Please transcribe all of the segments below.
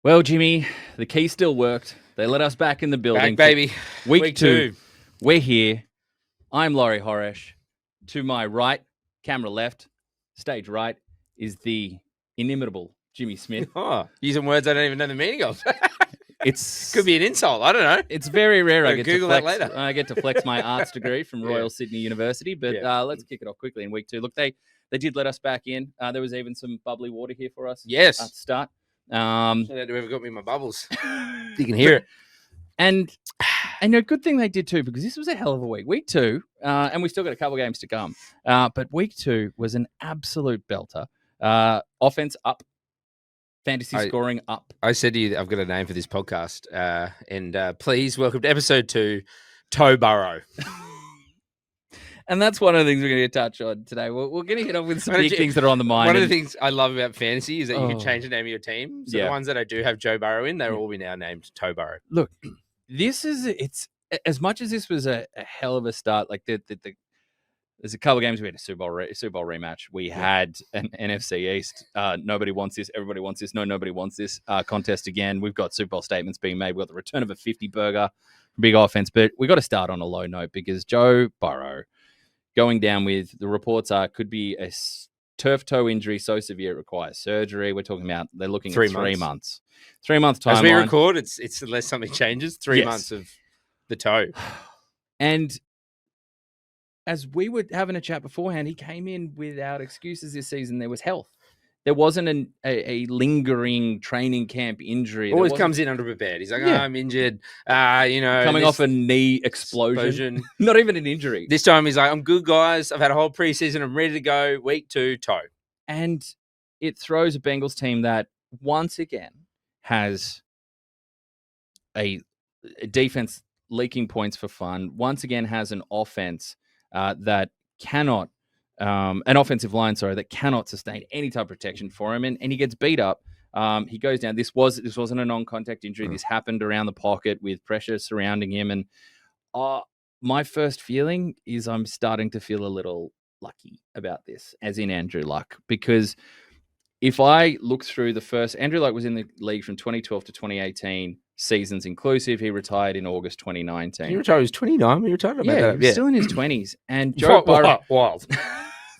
Well, Jimmy, the key still worked. They let us back in the building. Back, baby. Week two. We're here. I'm Laurie Horesh. To my right, camera left, stage right, is the inimitable Jimmy Smith. Oh, using words I don't even know the meaning of. It's could be an insult. I don't know. It's very rare I get Google to flex. that later. I get to flex my arts degree from Royal Sydney University. But let's kick it off quickly in week two. Look, they did let us back in. There was even some bubbly water here for us. Yes. At the start. Shout out to whoever got me my bubbles. You can hear it. And a good thing they did too, because this was a hell of a week. Week two, and we still got a couple of games to come. But week two was an absolute belter. Offense up. Fantasy scoring up. I said to you that I've got a name for this podcast. And please welcome to episode 2, Joe Burrow. And that's one of the things we're going to touch on today. We're going to hit off with some big things that are on the mind. One of the things I love about fantasy is that you can change the name of your team. So the ones that I do have Joe Burrow in, they'll all be now named Joe Burrow. Look, it's as much as this was a hell of a start. Like there's a couple of games we had a Super Bowl rematch. We had an NFC East. Nobody wants this. Everybody wants this. No, nobody wants this contest again. We've got Super Bowl statements being made. We've got the return of a 50 burger, big offense. But we got to start on a low note because Joe Burrow going down with the reports could be a turf toe injury so severe it requires surgery. We're talking about they're looking at 3 months. 3 month timeline. As we record, it's unless something changes. 3 months of the toe. And as we were having a chat beforehand, he came in without excuses this season. There was health. There wasn't a lingering training camp injury. Always comes in underprepared. He's like, I'm injured. Coming off a knee explosion. Not even an injury. This time he's like, I'm good, guys. I've had a whole preseason. I'm ready to go. Week 2, toe. And it throws a Bengals team that once again has a defense leaking points for fun. Once again has an offense that cannot, an offensive line, that cannot sustain any type of protection for him, and he gets beat up. He goes down. This wasn't a non-contact injury. This happened around the pocket with pressure surrounding him, and my first feeling is I'm starting to feel a little lucky about this, as in Andrew Luck, because if I look through the first, Andrew Luck was in the league from 2012 to 2018. Seasons inclusive. He retired in August 2019. He retired. He was 29. He retired about that. He was still in his 20s. And Joe Burrow, wild.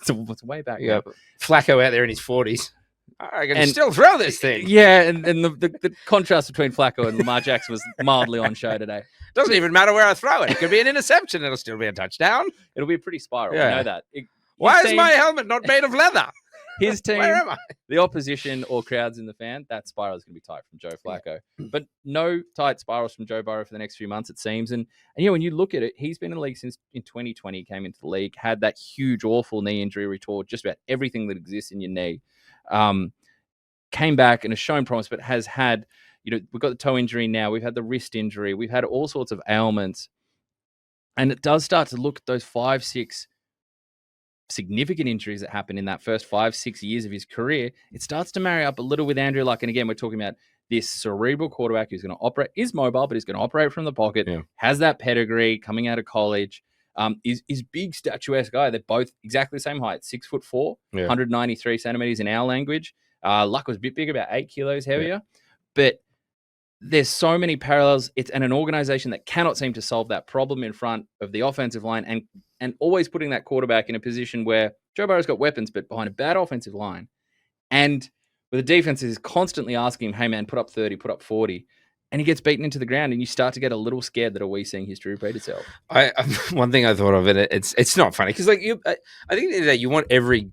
it's way back. Yeah, Flacco out there in his 40s. I can still throw this thing. Yeah, and the contrast between Flacco and Lamar Jackson was mildly on show today. Doesn't even matter where I throw it. It could be an interception. It'll still be a touchdown. It'll be a pretty spiral. I know that. Why is my helmet not made of leather? His team, where am I? The opposition or crowds in the fan, that spiral is going to be tight from Joe Flacco. But no tight spirals from Joe Burrow for the next few months, it seems. And when you look at it, he's been in the league since in 2020. He came into the league, had that huge, awful knee injury, retore just about everything that exists in your knee. Came back and has shown promise, but has had, we've got the toe injury now. We've had the wrist injury. We've had all sorts of ailments. And it does start to look at those 5-6 significant injuries that happened in that first 5-6 years of his career. It starts to marry up a little with Andrew Luck. And again, we're talking about this cerebral quarterback who's going to operate, is mobile, but he's going to operate from the pocket, has that pedigree coming out of college, is big, statuesque guy. They're both exactly the same height, 6'4", 193 centimeters in our language. Luck was a bit bigger, about 8 kilos heavier. But there's so many parallels. It's an organization that cannot seem to solve that problem in front of the offensive line and always putting that quarterback in a position where Joe Burrow's got weapons, but behind a bad offensive line. And where the defense is constantly asking him, hey, man, put up 30, put up 40. And he gets beaten into the ground, and you start to get a little scared that are we seeing history repeat itself? One thing I thought of it, it's not funny because I think that you want every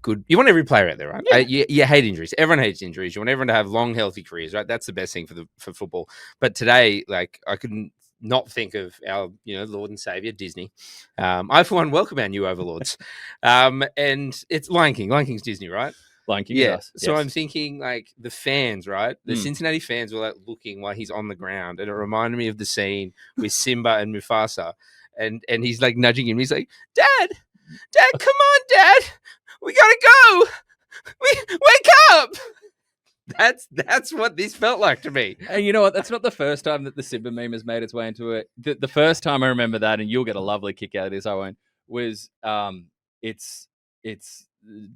player out there, right? You hate injuries. Everyone hates injuries. You want everyone to have long, healthy careers, right? That's the best thing for football. But today, I couldn't not think of our Lord and Savior Disney. I for one welcome our new overlords, and it's Lion King. Lion King's Disney, right? Lion King, yes. So I'm thinking the fans, right? The Cincinnati fans were looking while he's on the ground, and it reminded me of the scene with Simba and Mufasa, and he's nudging him. He's like, Dad, come on, Dad, we gotta go. Wake up. That's what this felt like to me. And you know what? That's not the first time that the Simba meme has made its way into it. The first time I remember that, and you'll get a lovely kick out of this, I won't, was it's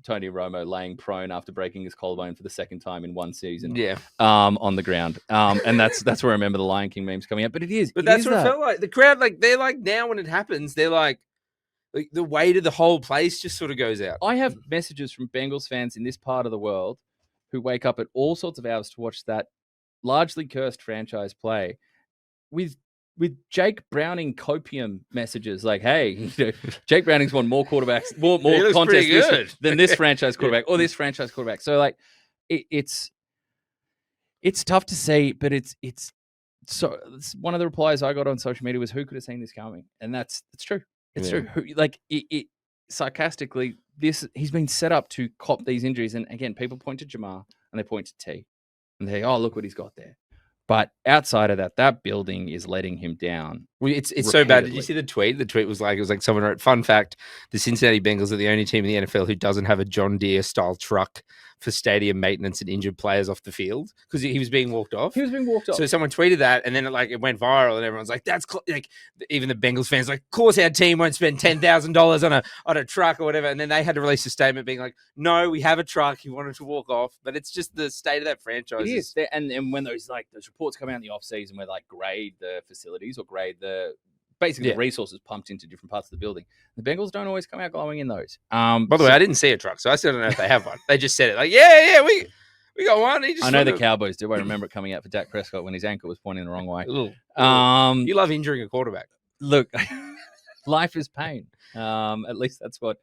Tony Romo laying prone after breaking his collarbone for the second time in one season. Yeah. On the ground. And that's where I remember the Lion King memes coming out. But that's what it felt like. The crowd, like, they're like, now when it happens, they're like the weight of the whole place just sort of goes out. I have messages from Bengals fans in this part of the world who wake up at all sorts of hours to watch that largely cursed franchise play with Jake Browning copium messages like, hey, Jake Browning's won more quarterbacks, more contests than this franchise quarterback or this franchise quarterback. So like, it's tough to say, but it's one of the replies I got on social media was, who could have seen this coming? And it's true. It's true. Like it sarcastically, he's been set up to cop these injuries. And again, people point to Jamar and they point to T and they, oh, look what he's got there. But outside of that building is letting him down. Well, it's so bad. Did you see the tweet? The tweet was like, it was like someone wrote, fun fact, the Cincinnati Bengals are the only team in the NFL who doesn't have a John Deere style truck for stadium maintenance and injured players off the field, because he was being walked off. So someone tweeted that, and then it went viral, and everyone's like, "That's like," even the Bengals fans like, "Of course our team won't spend $10,000 on a truck or whatever." And then they had to release a statement being like, "No, we have a truck. He wanted to walk off," but it's just the state of that franchise. It is, and when those reports come out in the off season where grade the facilities or grade the resources pumped into different parts of the building. The Bengals don't always come out glowing in those. By the way, I didn't see a truck, so I still don't know if they have one. They just said it like, yeah, we got one. I know the Cowboys do. I remember it coming out for Dak Prescott when his ankle was pointing the wrong way. You love injuring a quarterback. Look, life is pain. At least that's what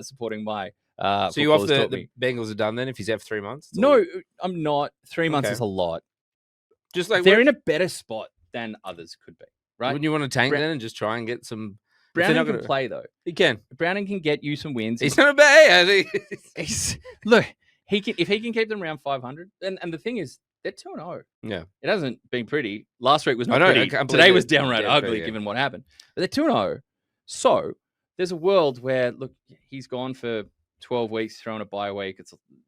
supporting my so you off the Bengals are done then if he's out for 3 months? No, I'm not. 3 months is a lot. Just like they're in a better spot than others could be. Right? Wouldn't you want to tank then and just try and get some? Browning can play though. He can. Browning can get you some wins. He's not a bad. Look, he can if he can keep them around 500. And the thing is, they're 2-0. Yeah, it hasn't been pretty. Last week was not pretty. Today was downright ugly, yeah. Given what happened. But they're 2-0. So there's a world where he's gone for 12 weeks, throwing a bye week.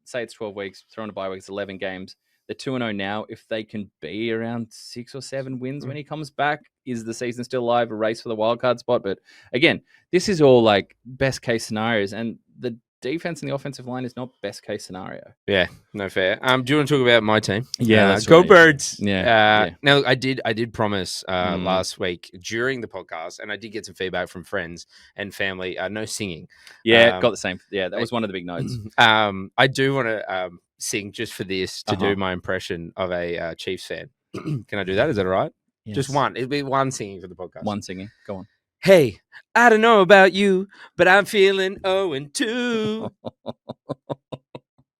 Say it's 12 weeks, throwing a bye week. It's 11 games. They're 2-0 now. If they can be around 6 or 7 wins when he comes back, is the season still alive? A race for the wild card spot? But again, this is all like best case scenarios, and the defense and the offensive line is not best case scenario. Yeah, no fair. Do you want to talk about my team? Yeah, go right. Birds. Yeah. Now I did promise last week during the podcast, and I did get some feedback from friends and family. No singing. Yeah, got the same. Yeah, that was one of the big notes. I do want to sing just for this to do my impression of a Chiefs fan. Can I do that? Is that all right? Yes. Just one. It'll be one singing for the podcast. One singing. Go on. Hey, I don't know about you, but I'm feeling 0-2.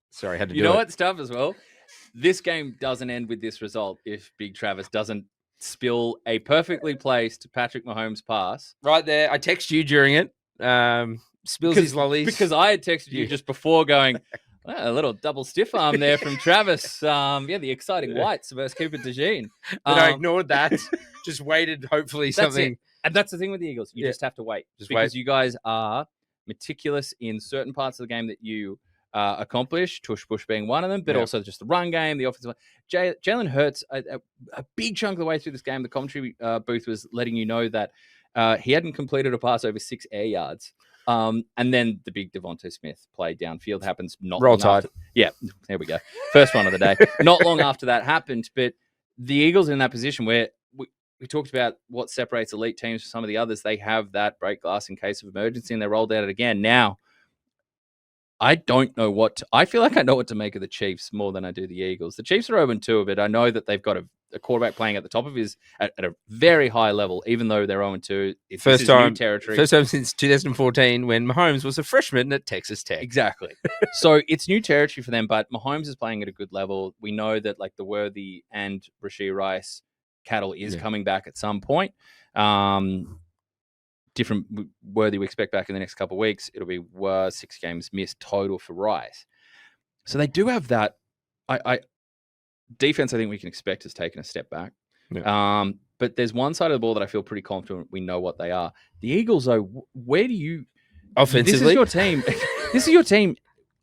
Sorry, I had to do it. You know what's tough as well? This game doesn't end with this result if Big Travis doesn't spill a perfectly placed Patrick Mahomes pass. Right there. I text you during it. Spills his lollies. Because I had texted you just before going, a little double stiff arm there from Travis. The exciting whites versus Cooper DeJean. But I ignored that. Just waited, hopefully something. And that's the thing with the Eagles. You just have to wait. Because you guys are meticulous in certain parts of the game that you accomplish, tush push being one of them, but also just the run game, the offensive. Jalen Hurts, a big chunk of the way through this game, the commentary booth was letting you know that he hadn't completed a pass over 6 air yards. And then the big Devonta Smith play downfield happens. Roll Tide. Yeah, there we go. First one of the day. Not long after that happened, but the Eagles are in that position where we talked about what separates elite teams from some of the others. They have that break glass in case of emergency, and they rolled out it again. Now, I don't know I feel like I know what to make of the Chiefs more than I do the Eagles. The Chiefs are 0-2 but I know that they've got a quarterback playing at the top of at a very high level, even though they're 0-2. First time, new territory. First time since 2014 when Mahomes was a freshman at Texas Tech. Exactly. So it's new territory for them, but Mahomes is playing at a good level. We know that the Worthy and Rashee Rice cattle is coming back at some point. Different Worthy we expect back in the next couple of weeks. It'll be 6 games missed total for Rice. So they do have that. Defense, I think we can expect has taken a step back. Yeah. But there's one side of the ball that I feel pretty confident we know what they are. The Eagles, though, where do you... Offensively? This is your team. This is your team.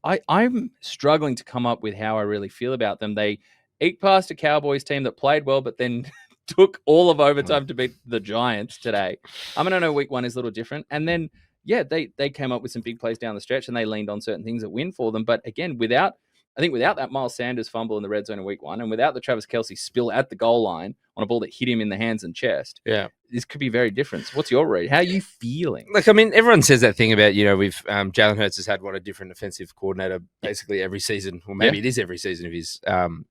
I'm struggling to come up with how I really feel about them. They eked past a Cowboys team that played well, but then took all of overtime to beat the Giants today. I know week 1 is a little different. And then yeah, they came up with some big plays down the stretch and they leaned on certain things that win for them. But again, without that Miles Sanders fumble in the red zone in week 1 and without the Travis Kelce spill at the goal line on a ball that hit him in the hands and chest, this could be very different. What's your read? How are you feeling? Look, I mean, everyone says that thing about, we've Jalen Hurts has had a different offensive coordinator basically every season, or maybe it is every season of his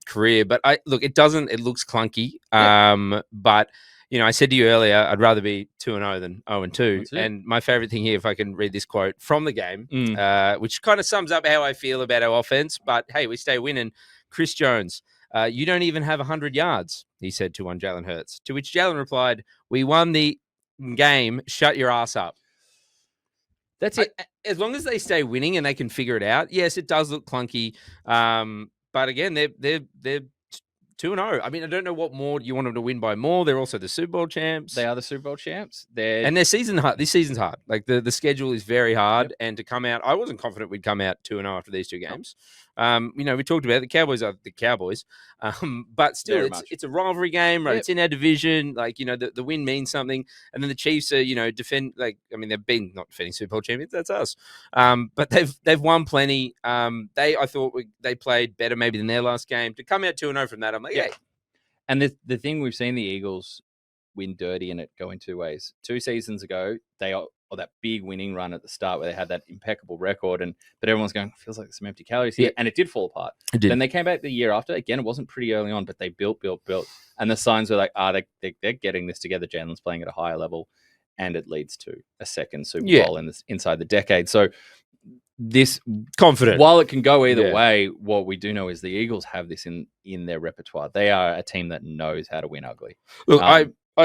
career. But it looks clunky. But I said to you earlier, I'd rather be 2-0 than 0-2. And my favorite thing here, if I can read this quote from the game, which kind of sums up how I feel about our offense. But hey, we stay winning. Chris Jones, you don't even have 100 yards, he said to one Jalen Hurts. To which Jalen replied, "We won the game. Shut your ass up." That's it. As long as they stay winning and they can figure it out. Yes, it does look clunky. But again, they're 2-0. I mean, I don't know what more you want them to win by more. They're also the Super Bowl champs. They are the Super Bowl champs. And their season hard. This season's hard. Like the schedule is very hard. And to come out, I wasn't confident we'd come out 2-0 after these two games. We talked about the Cowboys are the Cowboys. But still, it's a rivalry game, right? Yep. It's in our division. Like, the win means something. And then the Chiefs are, they've been not defending Super Bowl champions. That's us. But they've won plenty. I thought they played better maybe than their last game. To come out 2-0 from that, I'm like, yeah. And the thing we've seen the Eagles win dirty in it go in two ways. 2 seasons ago, that big winning run at the start where they had that impeccable record, but everyone's going, feels like there's some empty calories here, and it did fall apart. It did. Then they came back the year after. Again, it wasn't pretty early on, but they built, and the signs were like, they're getting this together. Jalen's playing at a higher level, and it leads to a second Super Bowl inside the decade. So this confident, while it can go either way, what we do know is the Eagles have this in their repertoire. They are a team that knows how to win ugly. Look,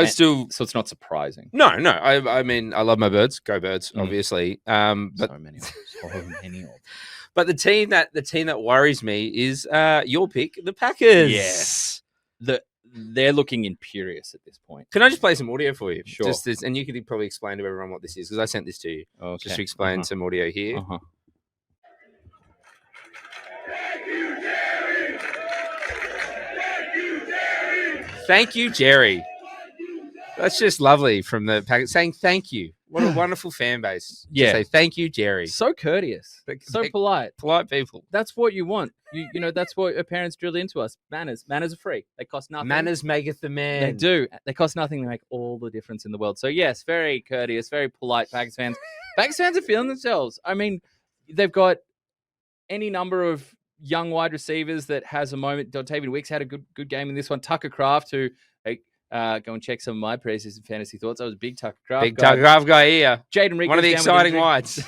so it's not surprising. No. I mean, I love my birds. Go Birds, obviously. But so many of them. But the team that worries me is your pick, the Packers. Yes. They're looking imperious at this point. Can I just play some audio for you? Sure. Just this, and you could probably explain to everyone what this is because I sent this to you. Okay. Just to explain some audio here. Thank you, Jerry. That's just lovely from the Packers saying thank you. What a wonderful fan base. Yeah. Say thank you, Jerry. So courteous. So polite. Polite people. That's what you want. You know, that's what our parents drilled into us. Manners. Manners are free. They cost nothing. Manners maketh the man. They do. They cost nothing. They make all the difference in the world. So, yes, very courteous, very polite Packers fans. Packers fans are feeling themselves. I mean, they've got any number of young wide receivers that has a moment. Dontavian Wicks had a good game in this one. Tucker Kraft, who go and check some of my preseason fantasy thoughts. I was a big Tucker Kraft Tucker Kraft guy here. Jaden Reed, one of the exciting wides.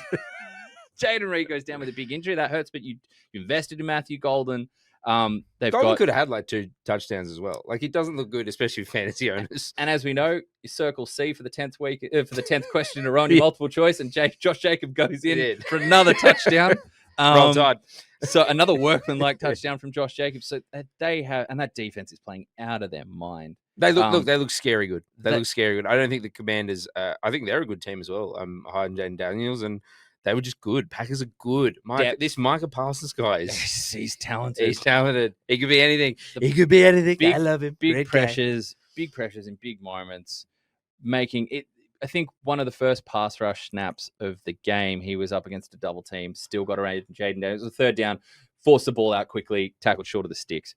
Jaden Reed goes down with a big injury. That hurts, but you invested in Matthew Golden. Golden could have had like 2 touchdowns as well. Like, he doesn't look good, especially with fantasy owners. And as we know, you circle C for the 10th week for the 10th question in a row on your multiple choice, and Josh Jacobs goes in for another touchdown. Roll Tide. So another workman-like touchdown from Josh Jacobs. So they have, and that defense is playing out of their mind. They look scary good. They look scary good. I don't think the Commanders. I think they're a good team as well. Hyde and Jaden Daniels, and they were just good. Packers are good. This Micah Parsons guy he's talented. He's talented. He could be anything. I love him. Big pressures in big moments, making it. I think one of the first pass rush snaps of the game, he was up against a double team, still got around Jaden Daniels. It was a 3rd down, forced the ball out quickly, tackled short of the sticks.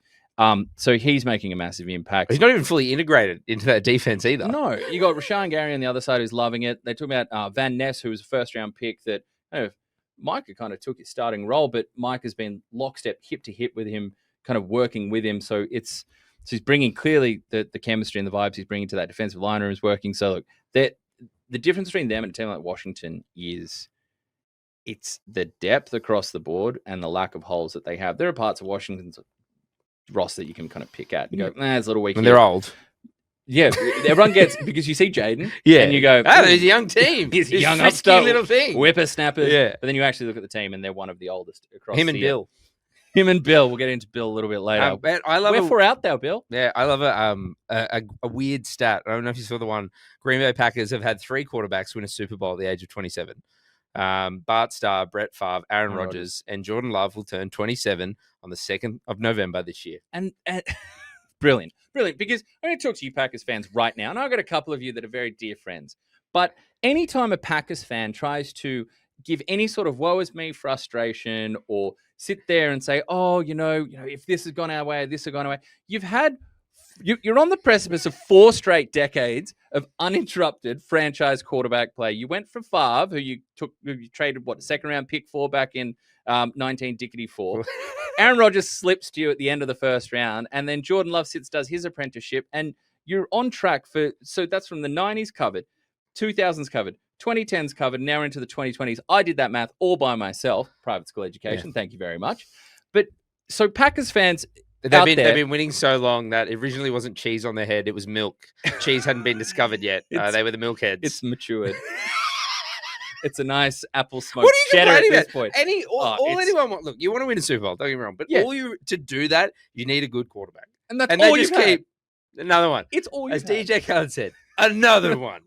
So he's making a massive impact. He's not even fully integrated into that defense either. No, you got Rashawn Gary on the other side who's loving it. They talk about Van Ness, who was a first-round pick that Micah kind of took his starting role, but Mike has been lockstep, hip to hip with him, kind of working with him. So he's bringing clearly the chemistry and the vibes he's bringing to that defensive line room is working. So look, the difference between them and a team like Washington is it's the depth across the board and the lack of holes that they have. There are parts of Washington's roster that you can kind of pick at and go, it's a little weak. When they're old. Yeah, everyone gets, because you see Jaden, and you go, there's a young team. He's a young upstart little thing. Whippersnappers. Yeah. But then you actually look at the team and they're one of the oldest across him and Bill. Him and Bill. We'll get into Bill a little bit later. I love Wherefore out there, Bill. Yeah, I love a weird stat. I don't know if you saw the one. Green Bay Packers have had 3 quarterbacks win a Super Bowl at the age of 27. Bart Starr, Brett Favre, Aaron Rodgers, and Jordan Love will turn 27 on the 2nd of November this year. And brilliant. Because I'm going to talk to you Packers fans right now, and I've got a couple of you that are very dear friends. But anytime a Packers fan tries to give any sort of woe is me frustration or sit there and say, oh, if this has gone our way, this has gone our way, you're on the precipice of 4 straight decades of uninterrupted franchise quarterback play. You went from Favre, who you traded second round pick for back in 1994. Aaron Rodgers slips to you at the end of the first round, and then Jordan Love does his apprenticeship, and you're on track so that's from the 90s covered, 2000s covered, 2010s covered, now into the 2020s. I did that math all by myself, private school education. Yeah. Thank you very much. But so Packers fans, they've been winning so long that it originally wasn't cheese on their head, it was milk. Cheese hadn't been discovered yet. They were the milk heads. It's matured. It's a nice apple smoked cheddar at this point. Anyone want, look, you want to win a Super Bowl, don't get me wrong, but to do that, you need a good quarterback. And that's all you keep. Another one. It's all you As DJ Khaled said, another one.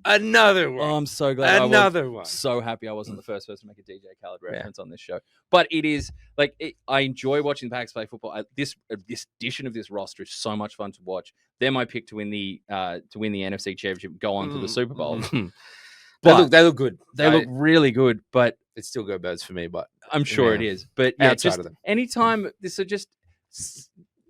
Another one. Oh, I'm so glad. Another one. So happy I wasn't the first person to make a DJ Khaled reference on this show. But it is I enjoy watching the Packers play football. This edition of this roster is so much fun to watch. They're my pick to win the NFC Championship, go on to the Super Bowl. They look good. They look really good, but it's still go Birds for me. But I'm sure it is. But outside of them, anytime this are just.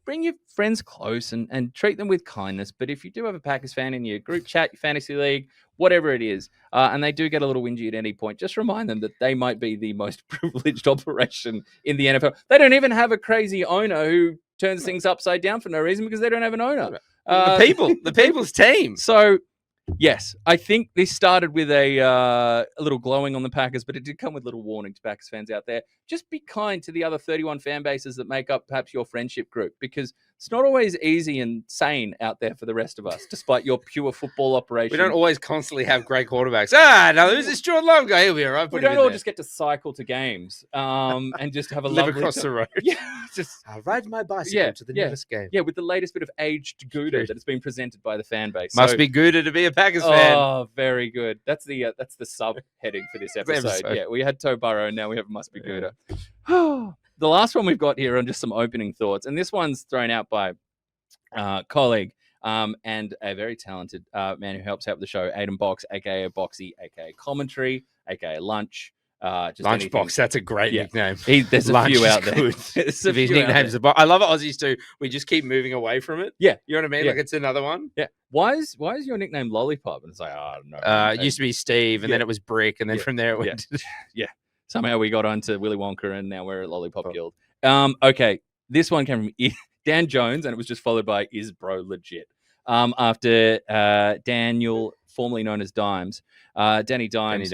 Bring your friends close and treat them with kindness. But if you do have a Packers fan in your group chat, your fantasy league, whatever it is, and they do get a little whingy at any point, just remind them that they might be the most privileged operation in the NFL. They don't even have a crazy owner who turns things upside down for no reason because they don't have an owner. The people's team. So, yes, I think this started with a little glowing on the Packers, but it did come with little warning to Packers fans out there. Just be kind to the other 31 fan bases that make up perhaps your friendship group, because it's not always easy and sane out there for the rest of us, despite your pure football operation. We don't always constantly have great quarterbacks. Now who's this Jordan Love guy? He'll be all right. We don't all just get to cycle to games and just have a live across the road. Yeah, I'll ride my bicycle to the nearest game. Yeah, with the latest bit of aged Gouda that has been presented by the fan base. Must be Gouda to be a Packers fan. Oh, very good. That's the subheading for this episode. Yeah, we had Joe Burrow, now we have Must Be Gouda. The last one we've got here on just some opening thoughts, and this one's thrown out by colleague and a very talented man who helps out with the show, Aiden Box, aka Boxy, aka Commentary, aka Lunch. Lunchbox, that's a great nickname. There's a few out there. His nicknames I love it. Aussies too. We just keep moving away from it. Yeah, you know what I mean. Yeah. Like it's another one. Yeah. Why is your nickname Lollipop? And it's like, I don't know. It used to be Steve, and then it was Brick, and then from there it went. Yeah. Somehow we got onto Willy Wonka, and now we're at Lollipop Guild. Okay, this one came from Dan Jones, and it was just followed by "Is Bro Legit?" After Daniel, formerly known as Dimes, Danny Dimes,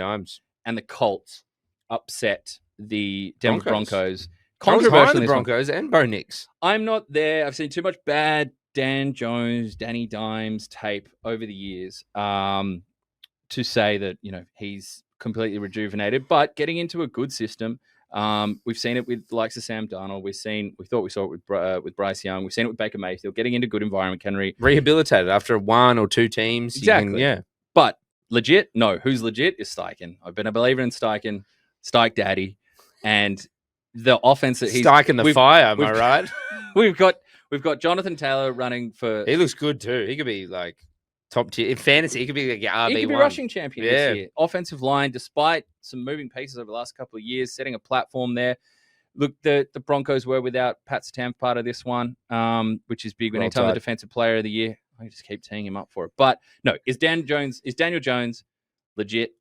and the Colts upset the Denver Broncos. Controversial, the Broncos and Bo Nix. I'm not there. I've seen too much bad Dan Jones, Danny Dimes tape over the years to say that he's completely rejuvenated, but getting into a good system. We've seen it with the likes of Sam Darnold. We thought we saw it with Bryce Young. We've seen it with Baker Mayfield. Getting into good environment can rehabilitated after 1 or 2 teams. Exactly. But legit, no. Who's legit is Steichen. I've been a believer in Steichen, Steich Daddy, and the offense that he's Steichen the fire. Am I right? We've got Jonathan Taylor running for. He looks good too. He could be like top tier in fantasy. He could be like RB1. He could be rushing champion this year. Offensive line, despite some moving pieces over the last couple of years, setting a platform there. Look, the Broncos were without Pat Stamp part of this one, which is big. Anytime the defensive player of the year, I just keep teeing him up for it. But no, is Daniel Jones legit?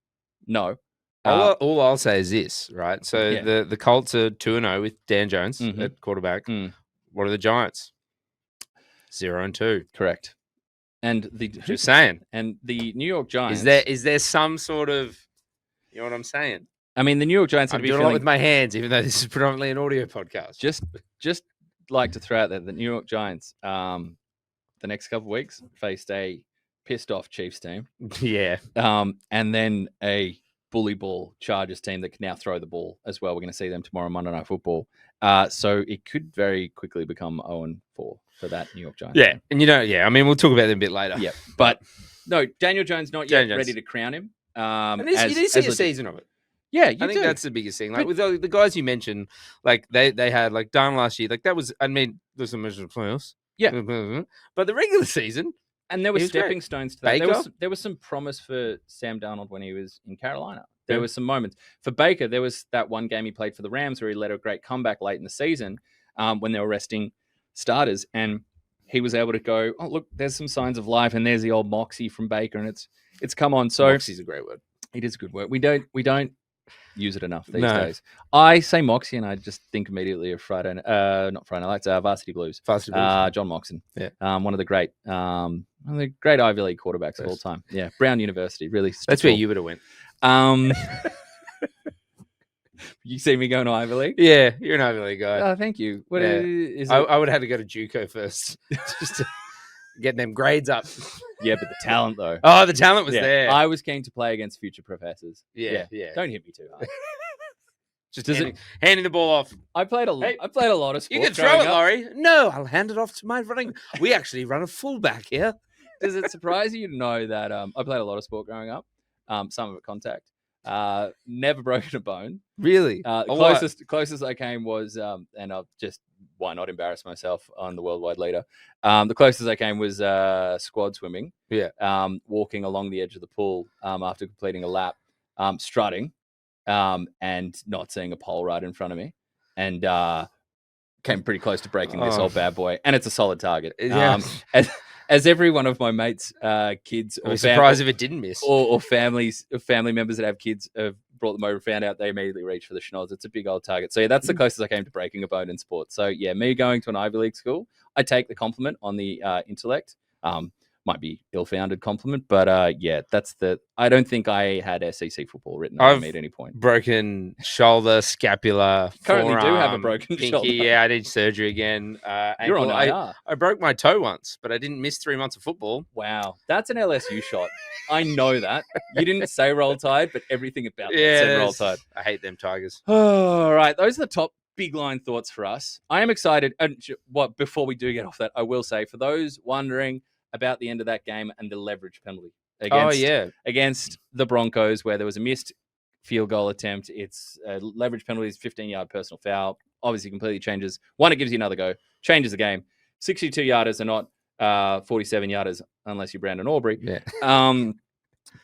No. All I'll say is this, right? So the Colts are 2-0 with Dan Jones at quarterback. What are the Giants? 0-2. Correct. And just saying. And the New York Giants. Is there some sort of, you know what I'm saying? I mean, the New York Giants. I'm doing a lot with my hands, even though this is predominantly an audio podcast. Just like to throw out there, the New York Giants, the next couple of weeks faced a pissed off Chiefs team. Yeah. And then a bully ball Chargers team that can now throw the ball as well. We're going to see them tomorrow, Monday Night Football. So it could very quickly become 0-4 for that New York Giants. Yeah. And I mean, we'll talk about them a bit later. Yeah. But no, Daniel Jones not yet ready to crown him. And you did see a season of it. Yeah, I think that's the biggest thing. Like with the guys you mentioned, like they had like Darn last year, like that was, I mean, there's some measure of playoffs. Yeah. But the regular season, And there were He was stepping great. stones to that. Baker? There was some promise for Sam Darnold when he was in Carolina. There Yeah. was some moments. For Baker, there was that one game he played for the Rams where he led a great comeback late in the season when they were resting starters. And he was able to go, oh, look, there's some signs of life. And there's the old moxie from Baker. And it's come on. So Moxie's a great word. it is a good word. We don't use it enough these No. days. I say Moxie and I just think immediately of not Friday Nights, Varsity Blues. Varsity Blues. John Moxon. Yeah. One of the great Ivy League quarterbacks of all time. Yeah. Brown University. Really. That's where you would have went. You see me going to Ivy League? Yeah, you're an Ivy League guy. Oh, thank you. What Yeah. is it? I would have had to go to JUCO first just to get them grades up. Yeah, but the talent though. Oh, the talent was there. I was keen to play against future professors. Yeah. Don't hit me too hard. Just handing the ball off. I played a lot of sports. You can throw it, Laurie. No, I'll hand it off to my running. We actually run a fullback here. Does it surprise you to know that I played a lot of sport growing up? Some of it contact. Never broken a bone. Really? Closest I came was, and I'll just why not embarrass myself on the worldwide leader. The closest I came was squad swimming. Yeah. Walking along the edge of the pool after completing a lap, strutting, and not seeing a pole right in front of me, and came pretty close to breaking this old bad boy. And it's a solid target. Yeah. As every one of my mates' kids, I'd be surprised if it didn't miss, or family members that have kids have brought them over and found out, they immediately reach for the schnoz. It's a big old target. So yeah, that's the closest I came to breaking a bone in sports. So yeah, me going to an Ivy League school, I take the compliment on the intellect. Might be ill-founded compliment, but yeah, I don't think I had SEC football written on me at any point. Broken shoulder, scapula, currently forearm, do have a broken pinky. shoulder. Yeah, I did surgery again. You're on IR. I broke my toe once, but I didn't miss 3 months of football. Wow, that's an LSU shot. I know that. You didn't say Roll Tide, but everything about that said Roll Tide. I hate them Tigers. All right, those are the top big line thoughts for us. I am excited. And before we do get off that, I will say, for those wondering about the end of that game and the leverage penalty against the Broncos, where there was a missed field goal attempt. It's leverage penalty is 15-yard personal foul. Obviously, completely changes. One, it gives you another go, changes the game. 62-yarders are not 47-yarders unless you're Brandon Aubrey. Yeah.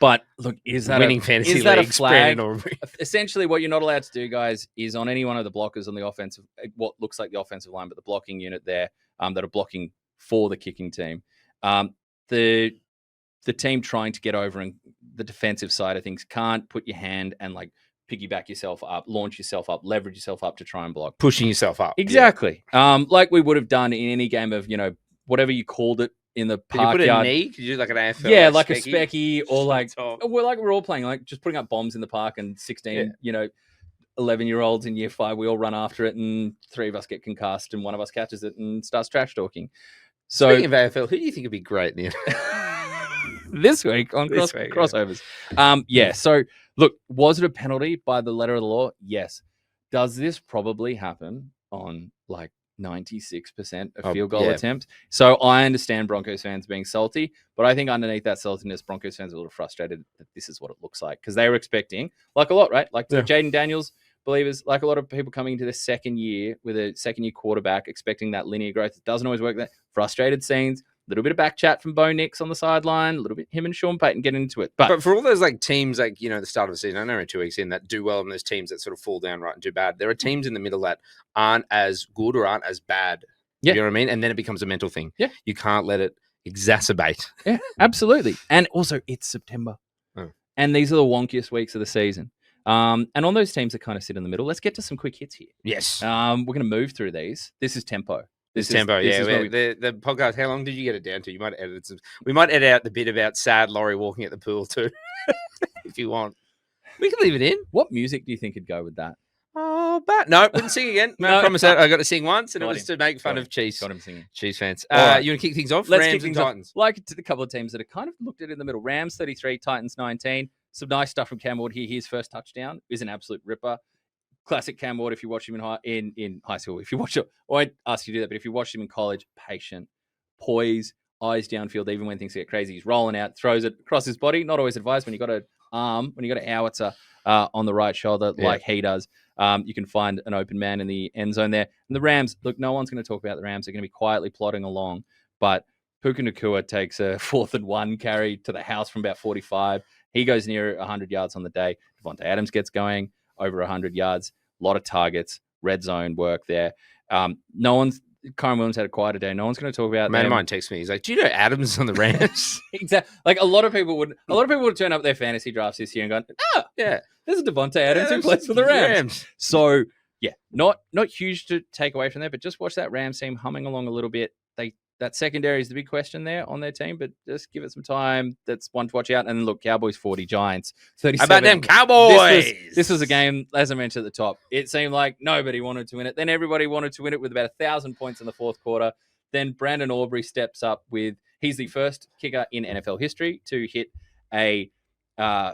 But look, is that winning fantasy is that leagues, a flag? Aubrey. Essentially, what you're not allowed to do, guys, is on any one of the blockers on the offensive, what looks like the offensive line, but the blocking unit there that are blocking for the kicking team. The team trying to get over and the defensive side of things can't put your hand and like piggyback yourself up, launch yourself up, leverage yourself up to try and block. Pushing yourself up. Exactly. Yeah. Like we would have done in any game of, whatever you called it in the park. Could you put yard. a knee? Could you do like an AFL? Yeah, like a specky or like, we're we're all playing, like just putting up bombs in the park and 16, 11-year-olds in year 5, we all run after it and 3 of us get concussed and one of us catches it and starts trash talking. So, speaking of AFL, who do you think would be great in the this week on crossovers? Yeah. So look, was it a penalty by the letter of the law? Yes. Does this probably happen on like 96% of field goal attempts? So I understand Broncos fans being salty, but I think underneath that saltiness, Broncos fans are a little frustrated that this is what it looks like because they were expecting, like a lot, right? Like Jaden Daniels believers, like a lot of people coming into their second year with a second-year quarterback, expecting that linear growth. It doesn't always work. That frustrated scenes. A little bit of back chat from Bo Nix on the sideline, a little bit him and Sean Payton getting into it. But for all those like teams, like, the start of the season, I know we're 2 weeks in, that do well, and those teams that sort of fall down right and do bad, there are teams in the middle that aren't as good or aren't as bad. Yeah. You know what I mean? And then it becomes a mental thing. Yeah. You can't let it exacerbate. Yeah, absolutely. And also, it's September. Oh. And these are the wonkiest weeks of the season. And on those teams that kind of sit in the middle, let's get to some quick hits here. Yes. We're going to move through these. This is tempo. This tempo, the podcast, how long did you get it down to? You might edit some. We might edit out the bit about sad Laurie walking at the pool too, if you want. We can leave it in. What music do you think would go with that? Oh, but no, wouldn't sing again. No, I promise that. I got to sing once, and it was to make fun of Chiefs. Got him singing. Chiefs fans. Right. You want to kick things off? Let's Rams kick things and Titans. Off. Like to the couple of teams that are kind of looked at in the middle. Rams 33, Titans 19. Some nice stuff from Cam Ward here. His first touchdown is an absolute ripper. Classic Cam Ward. If you watch him in high school, if you watch it, or I'd ask you to do that, but if you watch him in college, patient, poise, eyes downfield, even when things get crazy, he's rolling out, throws it across his body. Not always advised when you got an arm, when you got an howitzer on the right shoulder, like he does. You can find an open man in the end zone there. And the Rams, look, no one's going to talk about the Rams. They're going to be quietly plodding along, but Puka Nacua takes a 4th and 1 carry to the house from about 45. He goes near 100 yards on the day. Devontae Adams gets going over 100 yards. A lot of targets, red zone work there. Kyron Williams had a quieter day. No one's going to talk about A man of them. mine texts me. He's like, "Do you know Adams on the Rams?" Exactly. Like a lot of people would turn up their fantasy drafts this year and go, yeah, there's a Devontae Adams who plays for the Rams. So yeah, not huge to take away from there, but just watch that Rams team humming along a little bit. That secondary is the big question there on their team, but just give it some time. That's one to watch out. And look, Cowboys 40, Giants 37. How about them Cowboys? This was a game, as I mentioned at the top. It seemed like nobody wanted to win it. Then everybody wanted to win it with about 1,000 points in the fourth quarter. Then Brandon Aubrey steps up he's the first kicker in NFL history to hit a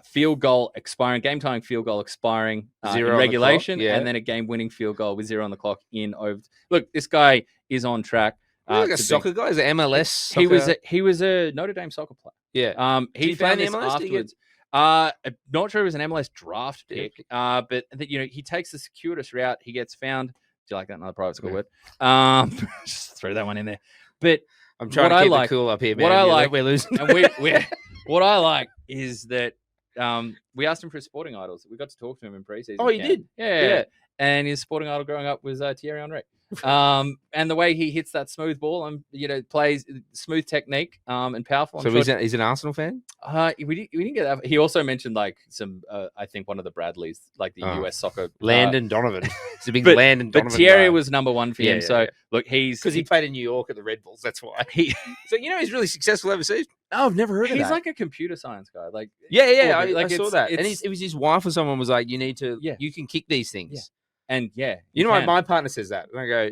field goal expiring, game-tying field goal expiring in regulation, the clock, and then a game-winning field goal with 0 on the clock in over. Look, this guy is on track. Like a soccer guy? Is it MLS? Soccer? He was a Notre Dame soccer player. Yeah. He found this afterwards. I'm not sure it was an MLS draft pick, but he takes the circuitous route. He gets found. Do you like that? Another private school word? Just throw that one in there. But I'm trying to keep it cool up here, man. What I like, we're losing. And what I like is that we asked him for his sporting idols. We got to talk to him in preseason. Oh, you did? Yeah. And his sporting idol growing up was Thierry Henry. And the way he hits that smooth ball plays smooth technique and powerful. So he's an Arsenal fan? We didn't get that. He also mentioned like some, I think one of the Bradleys, like the US soccer. Landon Donovan. He's a big Landon Donovan. But Thierry was number one for him. So look, because he played in New York at the Red Bulls. That's why. So he's really successful overseas. Oh, I've never heard of that. He's like a computer science guy. Like I saw that. And it was his wife or someone was like, you need to, you can kick these things. Yeah. And my partner says that. And I go,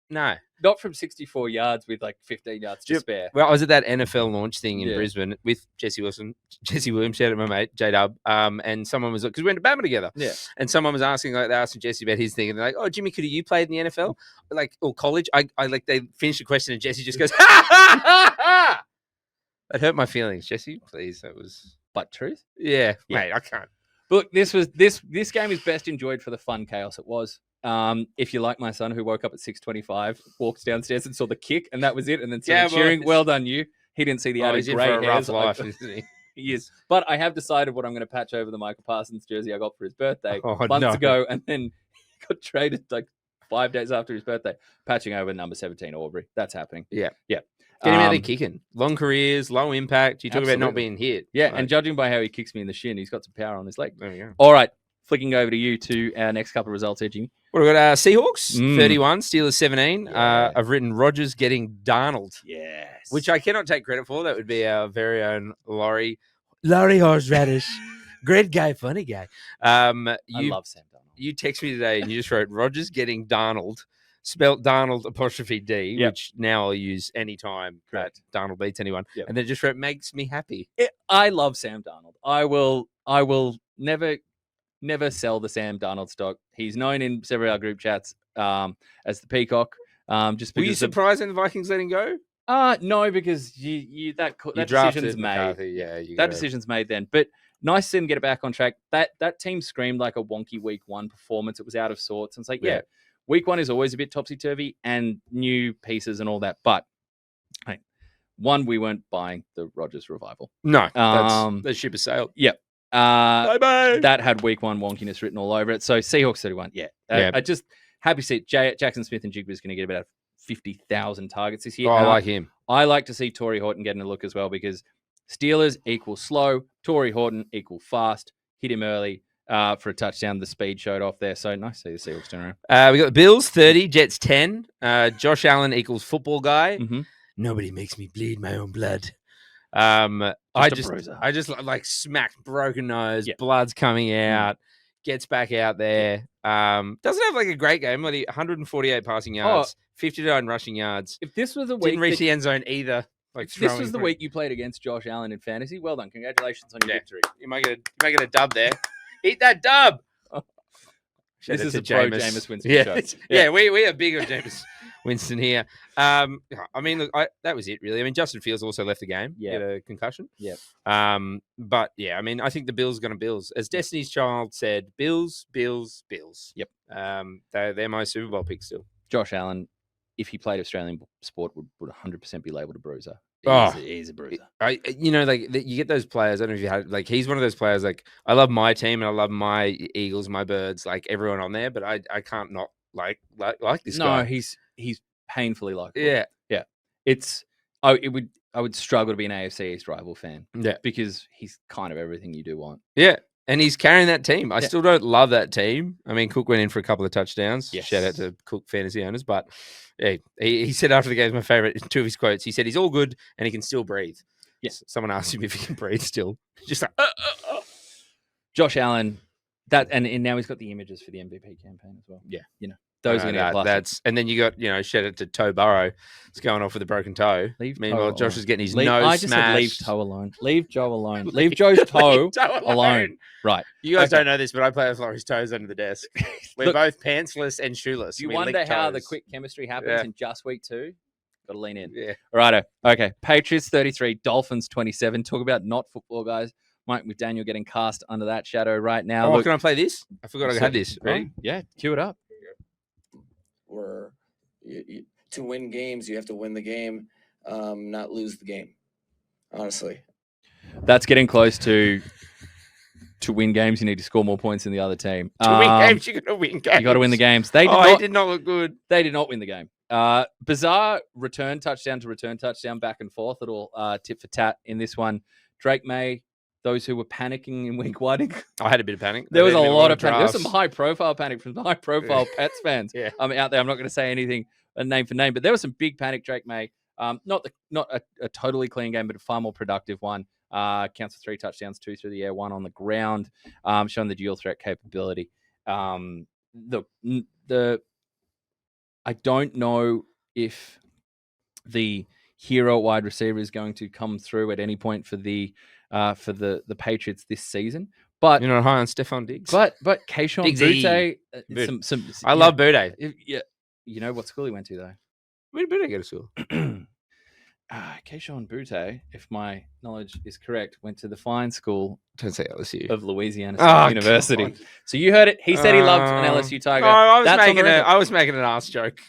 no. Not from 64 yards with like 15 yards to spare. Well, I was at that NFL launch thing in Brisbane with Jesse Williams, shout out my mate, J-Dub. And someone was like, because we went to badminton together. Yeah. And someone was asking, like, they asked Jesse about his thing. And they're like, oh, Jimmy, could you played in the NFL? Like, or college? I like, they finished the question and Jesse just goes, ha, ha, ha, ha. It hurt my feelings. Jesse, please. That was. But truth? Yeah. Mate, I can't. Look, this game is best enjoyed for the fun chaos it was. If you like my son who woke up at 6:25, walked downstairs and saw the kick, and that was it, and then started cheering. Well done, you. He didn't see the added grey hairs. Rough life, isn't he? He is. But I have decided what I'm going to patch over the Michael Parsons jersey I got for his birthday months ago, and then he got traded like 5 days after his birthday. Patching over number 17 Aubrey. That's happening. Yeah. Get him out there kicking. Long careers, low impact. You talk about not being hit. Yeah, and judging by how he kicks me in the shin, he's got some power on his leg. There you go. All right, flicking over to you to our next couple of results here, Jimmy. What have we got? Seahawks, 31, Steelers, 17. Yeah. I've written Rodgers getting Darnold. Yes. Which I cannot take credit for. That would be our very own Laurie horseradish. Great guy, funny guy. I love Sam Darnold. You text me today and you just wrote Rodgers getting Darnold. Spelt Darnold _D, which now I'll use anytime that Darnold beats anyone. Yep. And then just wrote makes me happy. I love Sam Darnold. I will never sell the Sam Darnold stock. He's known in several of our group chats as the Peacock. Just were you surprised in the Vikings letting go? No, because that decision's made. That decision's made then. But nice to see him get it back on track. That team screamed like a wonky week one performance. It was out of sorts. And it's like, week one is always a bit topsy-turvy and new pieces and all that. But, hey, we weren't buying the Rodgers revival. No, that ship has sailed. Yep. Bye-bye. That had week one wonkiness written all over it. So, Seahawks 31, I just happy to see Jackson Smith and Jigba is going to get about 50,000 targets this year. Oh, I like him. I like to see Torrey Horton getting a look as well because Steelers equal slow, Torrey Horton equal fast. Hit him early. For a touchdown, the speed showed off there. So nice to see the Seahawks turn around. We got the Bills 30, Jets 10. Josh Allen equals football guy. Mm-hmm. Nobody makes me bleed my own blood. I just like smacked, broken nose, blood's coming out, gets back out there. Doesn't have like a great game, like 148 passing yards, 59 rushing yards. If this was a week, didn't reach the end zone either. Like this was the week you played against Josh Allen in fantasy. Well done, congratulations on your victory. You might get a dub there. Eat that dub. This is a pro Jameis Winston show. Yeah, we are big on Jameis Winston here. I mean, look, that was it really. I mean, Justin Fields also left the game. He had a concussion. Yeah. But yeah, I mean, I think the Bills are going to Bills. As Destiny's Child said, Bills. Yep. They're my Super Bowl pick still. Josh Allen, if he played Australian sport, would 100% be labelled a bruiser. He's a bruiser. You get those players. I don't know if you had he's one of those players. Like I love my team and I love my Eagles, my Birds, like everyone on there. But I can't not like this guy. No, he's painfully likable. Yeah. I would struggle to be an AFC East rival fan. Yeah, because he's kind of everything you do want. Yeah, and he's carrying that team. I still don't love that team. I mean, Cook went in for a couple of touchdowns. Yes. Shout out to Cook fantasy owners. But yeah, he said after the game, my favorite, two of his quotes. He said he's all good and he can still breathe. Yes. Someone asked him if he can breathe still. Just like Josh Allen. And now he's got the images for the MVP campaign as well. Yeah, those are going to get plastered. And then you got shout out to Toe Burrow. It's going off with a broken toe. Meanwhile, Josh is getting his nose I just smashed. said leave Toe alone. Leave Joe alone. Leave Joe's toe alone. Right. You guys don't know this, but I play with Laurie's toes under the desk. We're both pantsless and shoeless. You wonder how the quick chemistry happens in just week 2? Got to lean in. Yeah. All right. Okay. Patriots 33, Dolphins 27. Talk about not football, guys. Mike McDaniel getting cast under that shadow right now. Oh, can I play this? I forgot I had this. Ready? Yeah. Cue it up. To win games, you have to win the game, not lose the game. Honestly, that's getting close to win games. You need to score more points than the other team. To win games, you got to win games. You got to win the games. He did not look good. They did not win the game. Bizarre return touchdown to return touchdown, back and forth. Little tit for tat in this one. Drake May. Those who were panicking in week 1. I had a bit of panic. There was a lot of panic. There was some high-profile panic from high-profile Pets fans. Yeah. Out there. I'm not going to say anything name for name, but there was some big panic. Drake May, not a totally clean game, but a far more productive one. Counts for 3 touchdowns, 2 through the air, 1 on the ground, showing the dual threat capability. I don't know if the hero wide receiver is going to come through at any point for the Patriots this season, but you're not high on Stephon Diggs. But Keyshawn Butte, I love Butte. Yeah, you know what school he went to though? Where did Butte go to school? Keyshawn Butte, if my knowledge is correct, went to the fine school. Don't say LSU. Of Louisiana State University. God. So you heard it. He said he loved an LSU Tiger. No, I was making an ass joke.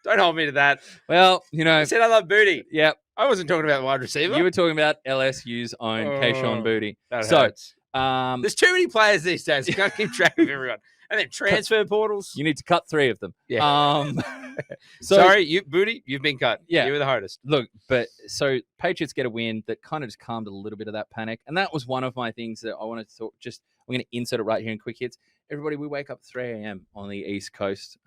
Don't hold me to that. Well, I said I love Booty. Yep. I wasn't talking about the wide receiver. You were talking about LSU's own Keyshawn Booty. Hurts. There's too many players these days. You can't keep track of everyone. And then transfer portals. You need to cut 3 of them. Yeah. Sorry, Booty, you've been cut. Yeah. You were the hardest. Look, but so Patriots get a win that kind of just calmed a little bit of that panic. And that was one of my things that I wanted to talk. I'm going to insert it right here in quick hits. Everybody, we wake up at 3 a.m. on the East Coast,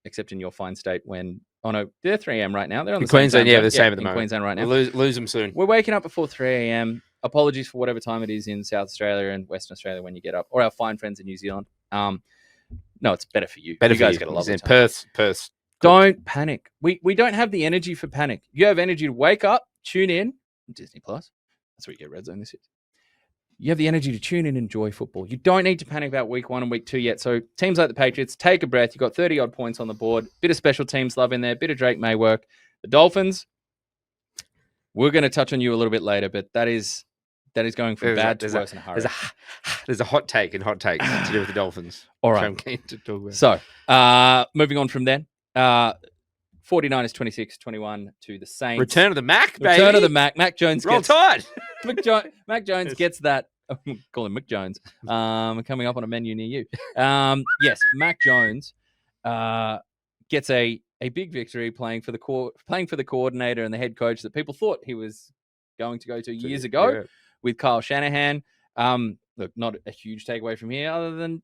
except in your fine state when... Oh, no, they're 3 a.m. right now. They're on the Queensland, same the same at the moment. Queensland right now. We'll lose them soon. We're waking up before 3 a.m. Apologies for whatever time it is in South Australia and Western Australia when you get up, or our fine friends in New Zealand. No, it's better for you. You guys get a lovely time. Perth. Don't panic. We don't have the energy for panic. You have energy to wake up, tune in, Disney Plus. That's where you get Red Zone this year. You have the energy to tune in and enjoy football. You don't need to panic about week 1 and week 2 yet. So teams like the Patriots, take a breath. You've got 30-odd points on the board. Bit of special teams love in there. Bit of Drake May work. The Dolphins, we're going to touch on you a little bit later, but that is going from bad to worse in a hurry. There's a hot take in hot takes to do with the Dolphins. All right. I'm keen to talk about. So moving on from then. 49ers 26-21 to the Saints. Return of the Mac, baby. Return of the Mac. Mac Jones Roll Tide. Mac Jones gets that. Call him Mick Jones. Coming up on a menu near you. Yes, Mac Jones gets a big victory playing for the coordinator and the head coach that people thought he was going to go to years ago with Kyle Shanahan. Look, not a huge takeaway from here other than,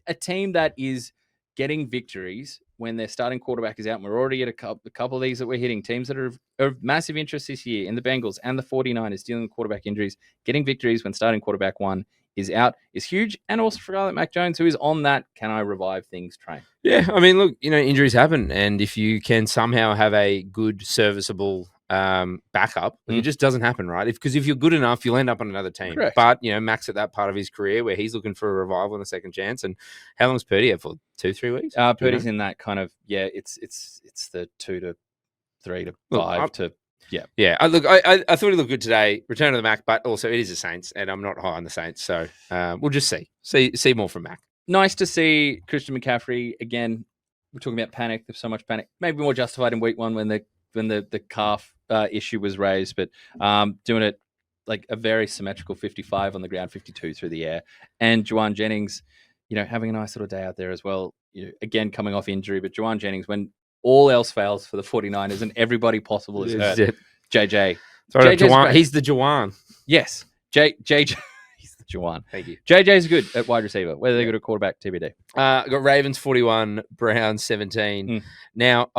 a team that is getting victories when their starting quarterback is out. And we're already at a couple of these that we're hitting. Teams that are of massive interest this year in the Bengals and the 49ers dealing with quarterback injuries. Getting victories when starting quarterback 1 is out is huge. And also for a guy like Mac Jones, who is on that can I revive things train. Yeah, I mean, look, injuries happen. And if you can somehow have a good, serviceable backup, it just doesn't happen, right? Because if you're good enough, you'll end up on another team. Correct. But, Mac's at that part of his career where he's looking for a revival and a second chance. And how long's Purdy out for? 2-3 weeks? Purdy's in that kind of, it's the 2 to 3 to 5 to... Yeah. Yeah. I thought he looked good today. Return to the Mac, but also it is the Saints, and I'm not high on the Saints. So we'll just see more from Mac. Nice to see Christian McCaffrey again. We're talking about panic. There's so much panic. Maybe more justified in week 1 when the calf issue was raised, but doing it like a very symmetrical 55 on the ground, 52 through the air. And Juwan Jennings, having a nice little day out there as well. Again, coming off injury, but Juwan Jennings, when all else fails for the 49ers and everybody possible is hurt, JJ. He's the Juwan. Yes. JJ. He's the Juwan. Thank you. JJ's good at wide receiver. Whether they're good at quarterback, TBD. I got Ravens 41, Browns 17. Now,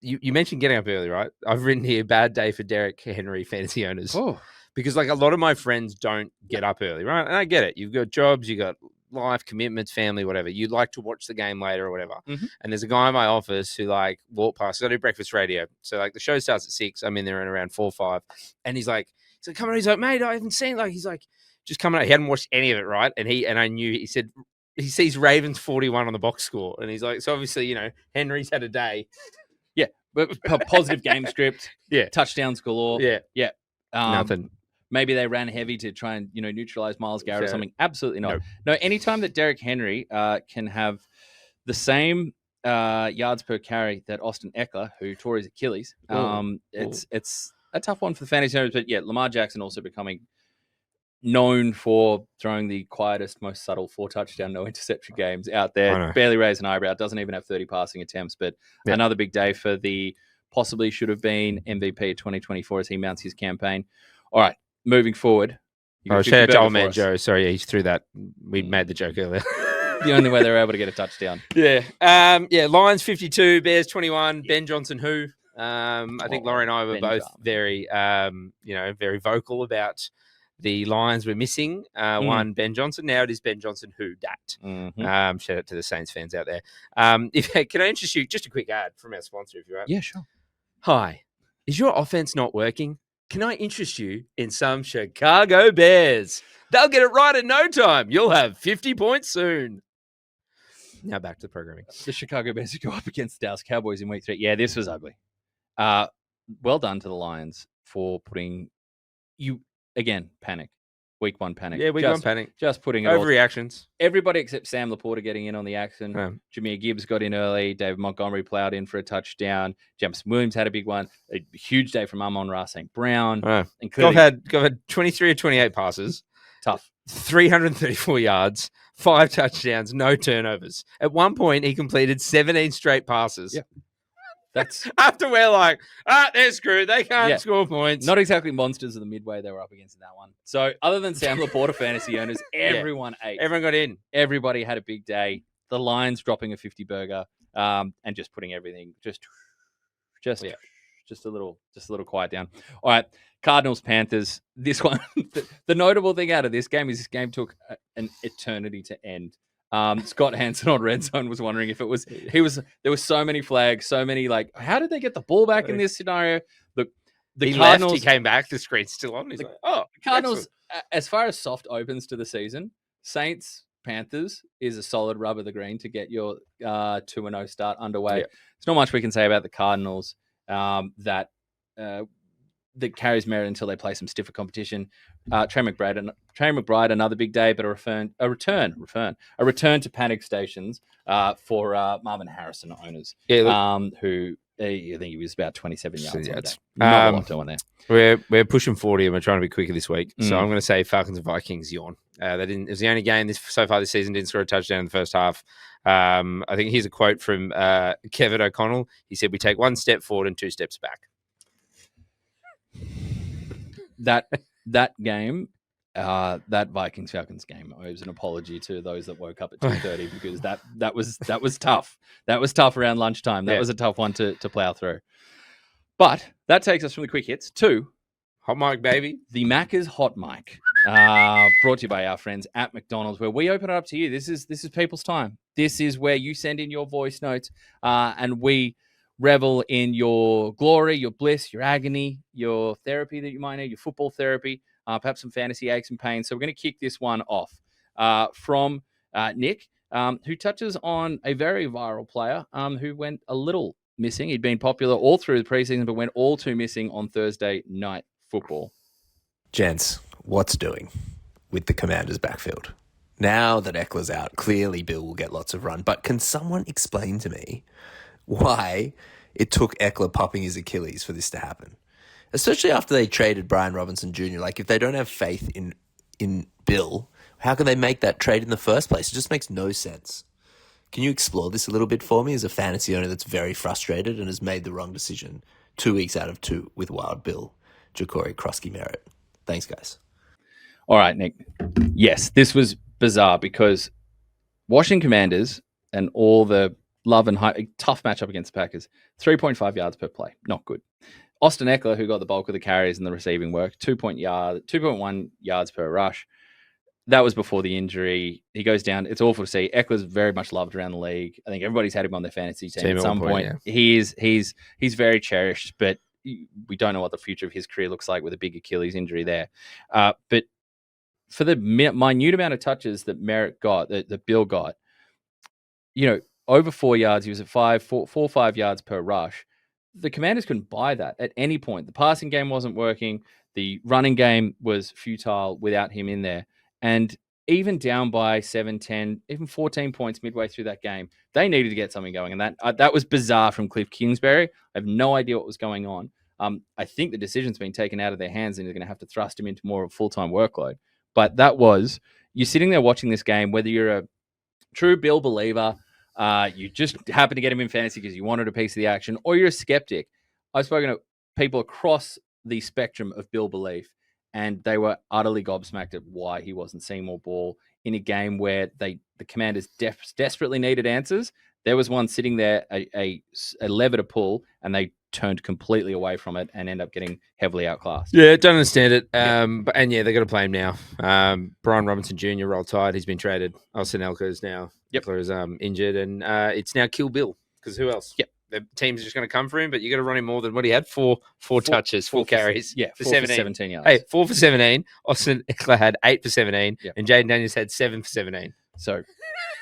you mentioned getting up early, right? I've written here, bad day for Derrick Henry fantasy owners. Oh. Because like a lot of my friends don't get up early, right? And I get it. You've got jobs, you got life, commitments, family, whatever. You'd like to watch the game later or whatever. Mm-hmm. And there's a guy in my office who like walked past. I do breakfast radio. So like the show starts at 6. I'm in there at around 4 or 5. And he's like, come on. He's like, mate, I haven't seen he's like, just coming out. He hadn't watched any of it, right? And I knew, he said, he sees Ravens 41 on the box score. And he's like, so obviously, Henry's had a day. Yeah. But a positive game script. Yeah. Touchdowns galore. Yeah. Yeah. Nothing. Maybe they ran heavy to try and, neutralize Myles Garrett or something. Absolutely not. No, anytime that Derrick Henry can have the same yards per carry that Austin Eckler, who tore his Achilles, it's a tough one for the fantasy owners. But yeah, Lamar Jackson also becoming known for throwing the quietest, most subtle 4-touchdown, no interception games out there. Barely raise an eyebrow. Doesn't even have 30 passing attempts. But another big day for the possibly should have been MVP 2024 as he mounts his campaign. All right. Moving forward. Shout out to old man Joe. Sorry, he threw that. We made the joke earlier. The only way they were able to get a touchdown. Yeah. Lions 52, Bears 21. Ben Johnson, who? I think Laurie and I were both very, very vocal about the Lions were missing one Ben Johnson. Now it is Ben Johnson, who dat. Mm-hmm. Shout out to the Saints fans out there. Can I introduce you just a quick ad from our sponsor, if you're right? Yeah, sure. Hi. Is your offense not working? Can I interest you in some Chicago Bears? They'll get it right in no time. You'll have 50 points soon. Now back to the programming. The Chicago Bears go up against the Dallas Cowboys in week 3. Yeah, this was ugly. Well done to the Lions for putting you, again, panic. Week 1 panic. Yeah, week 1 panic. Just putting it overreactions. Everybody except Sam Laporta getting in on the action. Jameer Gibbs got in early. David Montgomery plowed in for a touchdown. Jameson Williams had a big one. A huge day from Amon-Ra St. Brown. And Goff had 23 or 28 passes. Tough. 334 yards, 5 touchdowns, no turnovers. At one point, he completed 17 straight passes. Yeah. That's after we're like, they're screwed. They can't score points. Not exactly monsters of the midway they were up against in that one. So other than Sam Laporta fantasy owners, everyone ate. Everyone got in. Everybody had a big day. The Lions dropping a 50 burger and just putting everything just a little quiet down. All right, Cardinals Panthers. This one, the notable thing out of this game is this game took an eternity to end. Scott Hansen on Red Zone was wondering if it was there were so many flags, so many how did they get the ball back in this scenario? The Cardinals, he came back, the screen's still on. He's like, the Cardinals, as far as soft opens to the season, Saints Panthers is a solid rub of the green to get your 2-0 start underway. Yeah. There's not much we can say about the Cardinals that carries merit until they play some stiffer competition. Trey McBride, another big day, but a return to panic stations for Marvin Harrison owners. Yeah, who I think he was about 27 yards. Yeah, not a lot going there. We're pushing 40 and we're trying to be quicker this week. So I'm going to say Falcons and Vikings yawn. It was the only game so far this season didn't score a touchdown in the first half. I think here's a quote from Kevin O'Connell. He said, "We take 1 step forward and 2 steps back." That game, that Vikings Falcons game owes an apology to those that woke up at 2:30 because that was tough. That was tough around lunchtime. That was a tough one to plow through. But that takes us from the quick hits to Hot Mic, baby. The Macca's Hot Mic, brought to you by our friends at McDonald's, where we open it up to you. This is people's time. This is where you send in your voice notes, and we revel in your glory, your bliss, your agony, your therapy that you might need, your football therapy, perhaps some fantasy aches and pains. So we're going to kick this one off from Nick, who touches on a very viral player who went a little missing. He'd been popular all through the preseason, but went all too missing on Thursday night football. Gents, what's doing with the Commanders' backfield? Now that Eckler's out, clearly Bill will get lots of run, but can someone explain to me why it took Eckler popping his Achilles for this to happen? especially after they traded Brian Robinson Jr. Like, if they don't have faith in Bill, how can they make that trade in the first place? It just makes no sense. Can you explore this a little bit for me as a fantasy owner that's very frustrated and has made the wrong decision 2 weeks out of 2 with Wild Bill, Ja'Cory Krosky-Merritt? Thanks, guys. All right, Nick. Yes, this was bizarre because Washington Commanders and all the love and tough matchup against the Packers, 3.5 yards per play. Not good. Austin Eckler, who got the bulk of the carries and the receiving work, 2.1 yards per rush. That was before the injury. He goes down. It's awful to see. Eckler's very much loved around the league. I think everybody's had him on their fantasy team at some point. Yeah. He's very cherished, but we don't know what the future of his career looks like with a big Achilles injury there. But for the minute amount of touches that Merritt got, that Bill got, over 4 yards, he was at 4 or 5 yards per rush. The Commanders couldn't buy that at any point. The passing game wasn't working. The running game was futile without him in there. And even down by 7, 10, even 14 points midway through that game, they needed to get something going. And that was bizarre from Cliff Kingsbury. I have no idea what was going on. I think the decision's been taken out of their hands and they're going to have to thrust him into more of a full-time workload. But you're sitting there watching this game, whether you're a true Bill believer, you just happen to get him in fantasy because you wanted a piece of the action, or you're a skeptic. I've spoken to people across the spectrum of Bill belief, and they were utterly gobsmacked at why he wasn't seeing more ball in a game where the Commanders desperately needed answers. There was one sitting there, a lever to pull, and they turned completely away from it and end up getting heavily outclassed. Yeah, don't understand it. They got to play him now. Brian Robinson Jr. rolled tide. He's been traded. Austin Eckler's now. Eckler is injured, and it's now kill Bill because who else? Yep. The team's just going to come for him, but you got to run him more than what he had. Four touches, four carries. For 17 yards. Hey, 4 for 17. Austin Eckler had 8 for 17, and Jaden Daniels had 7 for 17. So,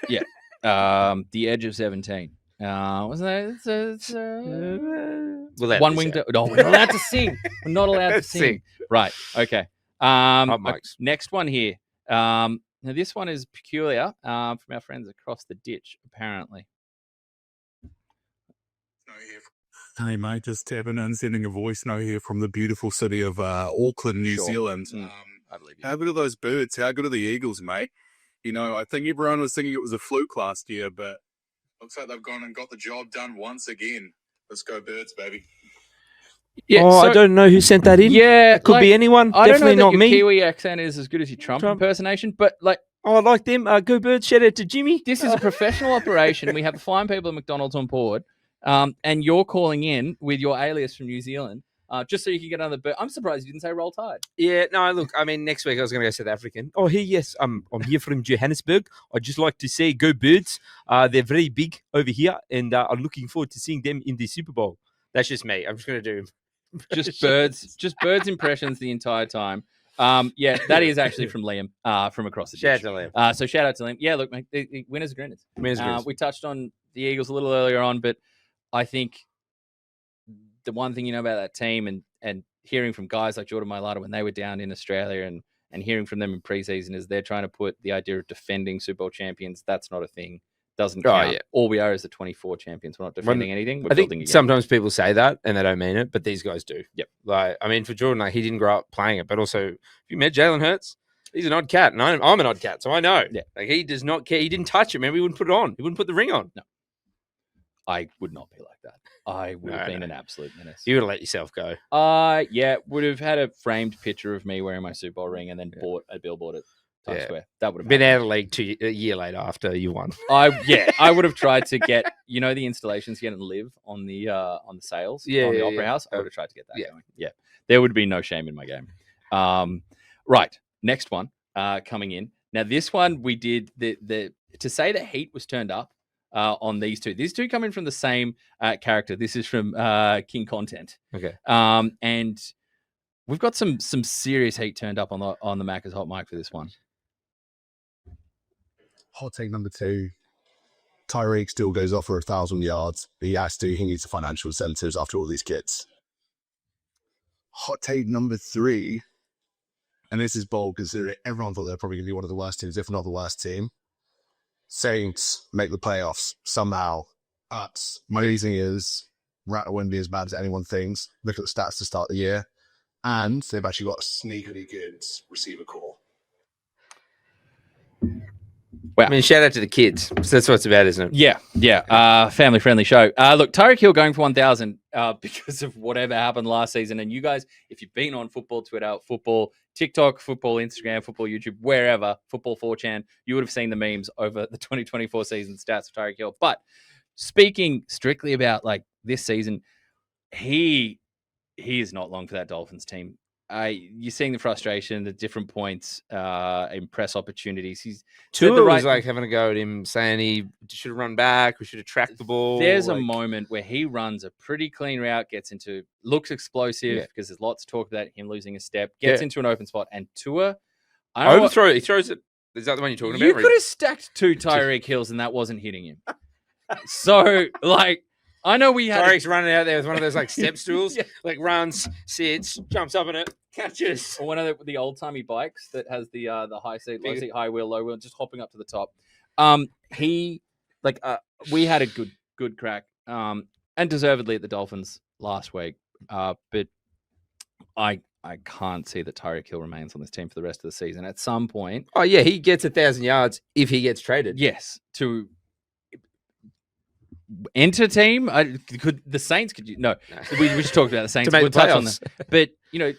yeah, the edge of 17. Wasn't that? One wing. No, we're not allowed to sing. We're not allowed to sing. Right. Okay. Next one here. Now this one is peculiar from our friends across the ditch, apparently. Hey mate, just tapping in, sending a voice note here from the beautiful city of Auckland, New Zealand. I believe you. How good are those birds? How good are the Eagles, mate? I think everyone was thinking it was a fluke last year, but looks like they've gone and got the job done once again. Let's go Birds, baby. Yeah, I don't know who sent that in. Yeah, it could be anyone. I Definitely don't know not that me. Your Kiwi accent is as good as your Trump impersonation, but I like them. Go Birds. Shout out to Jimmy. This is a professional operation. We have fine people at McDonald's on board. And you're calling in with your alias from New Zealand just so you can get another bird. I'm surprised you didn't say roll tide. Yeah, no, look, I mean, next week I was going to go South African. Oh, yes, I'm here from Johannesburg. I'd just like to say go Birds. They're very big over here, and I'm looking forward to seeing them in the Super Bowl. That's just me. I'm just going to do just birds impressions the entire time. That is actually from Liam from across the ditch. Shout out to Liam. So shout out to Liam. Yeah, look, mate, the winners are grinners. We touched on the Eagles a little earlier on, but I think the one thing about that team and hearing from guys like Jordan Mailata when they were down in Australia and hearing from them in preseason is they're trying to put the idea of defending Super Bowl champions. That's not a thing. Doesn't count. Yeah. All we are is the 24 champions. We're not defending anything. We're building. Sometimes people say that and they don't mean it, but these guys do. Yep. For Jordan, he didn't grow up playing it, but also if you met Jalen Hurts, he's an odd cat, and I'm an odd cat, so I know. Yeah. He does not care. He didn't touch it. Remember, he wouldn't put it on. He wouldn't put the ring on. No. I would not be like that. I would have been an absolute menace. You would have let yourself go. Would have had a framed picture of me wearing my Super Bowl ring and then bought a billboard at Times Square. That would have been out of the league a year later after you won. I would have tried to get the installations you get and live on the sales on the Opera House. I would have tried to get that going. Yeah, there would be no shame in my game. Right, next one coming in. Now this one we did the to say the heat was turned up. On these two. These two come in from the same character. This is from King Content. Okay. And we've got some serious heat turned up on the Macca's Hot Mic for this one. Hot take number 2. Tyreek still goes off for 1,000 yards. He has to. He needs the financial incentives after all these kits. Hot take number 3. And this is bold because everyone thought they're probably going to be one of the worst teams, if not the worst team. Saints make the playoffs somehow. My reasoning is Rat wouldn't be as bad as anyone thinks. Look at the stats to start the year. and they've actually got a sneakily good receiver core. Wow. I mean, shout out to the kids. That's what it's about, isn't it? Yeah. Family-friendly show. Look, Tyreek Hill going for 1,000 because of whatever happened last season. And you guys, if you've been on football Twitter, football TikTok, football Instagram, football YouTube, wherever, football 4chan, you would have seen the memes over the 2024 season stats of Tyreek Hill. But speaking strictly about like this season, he is not long for that Dolphins team. You're seeing the frustration, the different points, in press opportunities. He's Tua was like having a go at him, saying he should have run back, we should have tracked the ball. There's a moment where he runs a pretty clean route, looks explosive because there's lots of talk about him losing a step, gets into an open spot, and Tua, overthrow. He throws it. Is that the one you're talking about? You could have stacked 2 Tyreek Hills and that wasn't hitting him. So, like, I know we had Tyreek's running out there with one of those like step stools, like runs, sits, jumps up on it, catches. Or one of the old-timey bikes that has the high seat, low seat, high wheel, low wheel, just hopping up to the top. We had a good crack, and deservedly at the Dolphins last week. But I can't see that Tyreek Hill remains on this team for the rest of the season. At some point, oh yeah, he gets 1,000 yards if he gets traded. Yes, to enter team. The Saints could no. We just talked about the Saints. To make we'll the touch on playoffs. them. But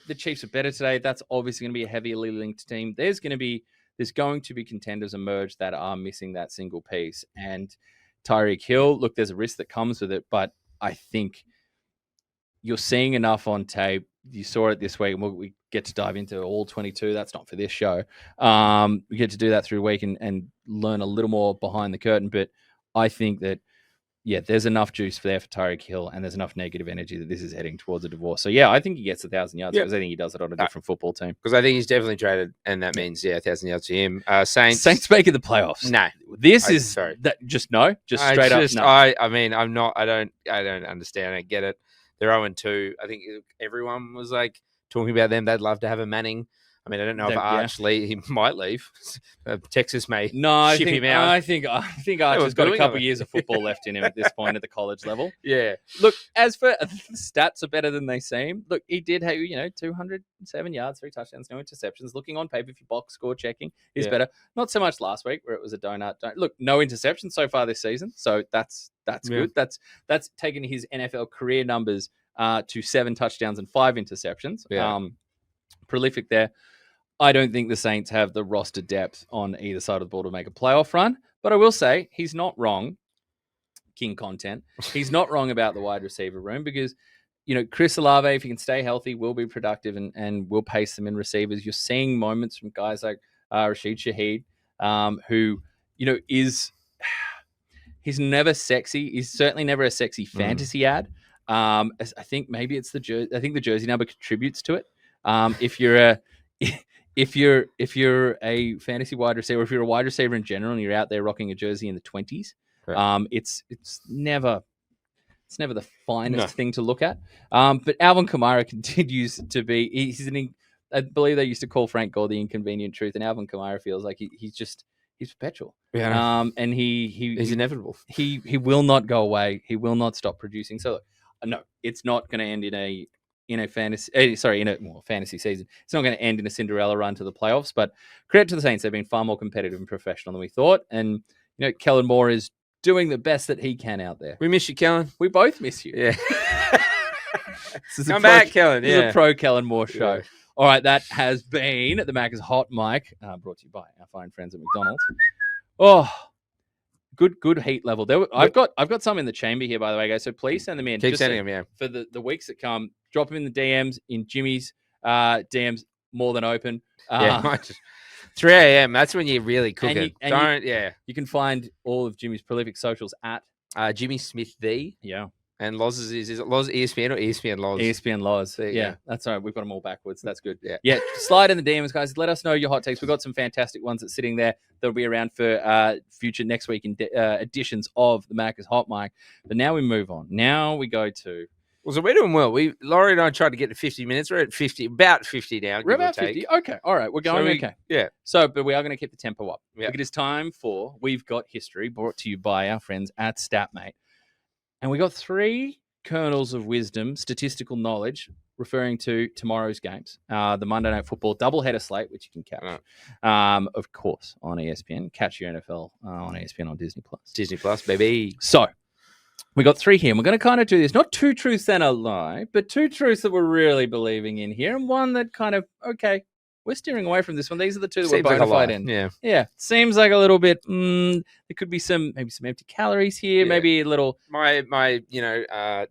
the Chiefs are better today. That's obviously going to be a heavily linked team. There's going to be contenders emerge that are missing that single piece. And Tyreek Hill, look, there's a risk that comes with it, but I think you're seeing enough on tape. You saw it this week, and we get to dive into all 22. That's not for this show. We get to do that through the week and learn a little more behind the curtain. But I think that, there's enough juice there for Tyreek Hill, and there's enough negative energy that this is heading towards a divorce. So, I think he gets 1,000 yards because I think he does it on a different football team. Because I think he's definitely traded, and that means 1,000 yards to him. Saints making the playoffs. No, Straight up. No. I mean, I'm not. I don't understand. I don't get it. They're 0-2. I think everyone was like talking about them. They'd love to have a Manning. I mean, I don't know if Arch he might leave. Texas may ship him out. I think Arch has got a couple of years of football left in him at this point at the college level. Yeah. Look, as for the stats are better than they seem. Look, he did have 207 yards, 3 touchdowns, no interceptions. Looking on paper, if you box score checking, is better. Not so much last week where it was a donut. Look, no interceptions so far this season, so that's good. That's taken his NFL career numbers to 7 touchdowns and 5 interceptions. Yeah. Prolific there. I don't think the Saints have the roster depth on either side of the ball to make a playoff run, but I will say he's not wrong. King content. He's not wrong about the wide receiver room because, Chris Olave, if he can stay healthy, will be productive and will pace them in receivers. You're seeing moments from guys like Rashid Shaheed, who, he's never sexy. He's certainly never a sexy fantasy ad. I think maybe it's the jersey. I think the jersey number contributes to it. If you're a fantasy wide receiver, if you're a wide receiver in general, and you're out there rocking a jersey in the 20s, it's never the finest thing to look at. But Alvin Kamara continues to be. I believe they used to call Frank Gore the inconvenient truth, and Alvin Kamara feels like he's perpetual. Yeah. And he's inevitable. He will not go away. He will not stop producing. So no, it's not going to end in a fantasy season. It's not going to end in a Cinderella run to the playoffs, but credit to the Saints. They've been far more competitive and professional than we thought. And, Kellen Moore is doing the best that he can out there. We miss you, Kellen. We both miss you. Yeah. Come back, Kellen. This is a pro Kellen Moore show. Yeah. All right. That has been the Macca's Hot Mic, brought to you by our fine friends at McDonald's. Oh, good heat level. I've got some in the chamber here, by the way, guys. So please send them in. Keep sending them, yeah. For the weeks that come, drop them in the DMs, in Jimmy's DMs, more than open. 3 a.m. That's when you really cook it. You can find all of Jimmy's prolific socials at Jimmy Smith D. Yeah. And Loz's is it Loz ESPN or ESPN Loz? ESPN Loz. Yeah, that's all right. We've got them all backwards. That's good. Yeah. Slide in the DMs, guys. Let us know your hot takes. We've got some fantastic ones that's sitting there that'll be around for future next week in editions of the Macca's Hot Mic. But now we move on. Now we go to. Well, so we're doing well. Laurie and I tried to get to 50 minutes. We're at 50, about 50 now. We're about 50. Okay. All right. We're going okay. Yeah. So, but we are going to keep the tempo up. Yeah. Look, it is time for We've Got History, brought to you by our friends at StatMate. And we got 3 kernels of wisdom, statistical knowledge, referring to tomorrow's games, the Monday Night Football doubleheader slate, which you can catch, of course, on ESPN. Catch your NFL on ESPN on Disney Plus. Disney Plus, baby. So we got 3 here, and we're going to kind of do this, not 2 truths and a lie, but 2 truths that we're really believing in here, and one that kind of, okay, we're steering away from this one. These are the 2 that Seems we're like a bona fide lie. in. Yeah. Seems like a little bit, there could be maybe some empty calories here, Yeah. maybe a little. My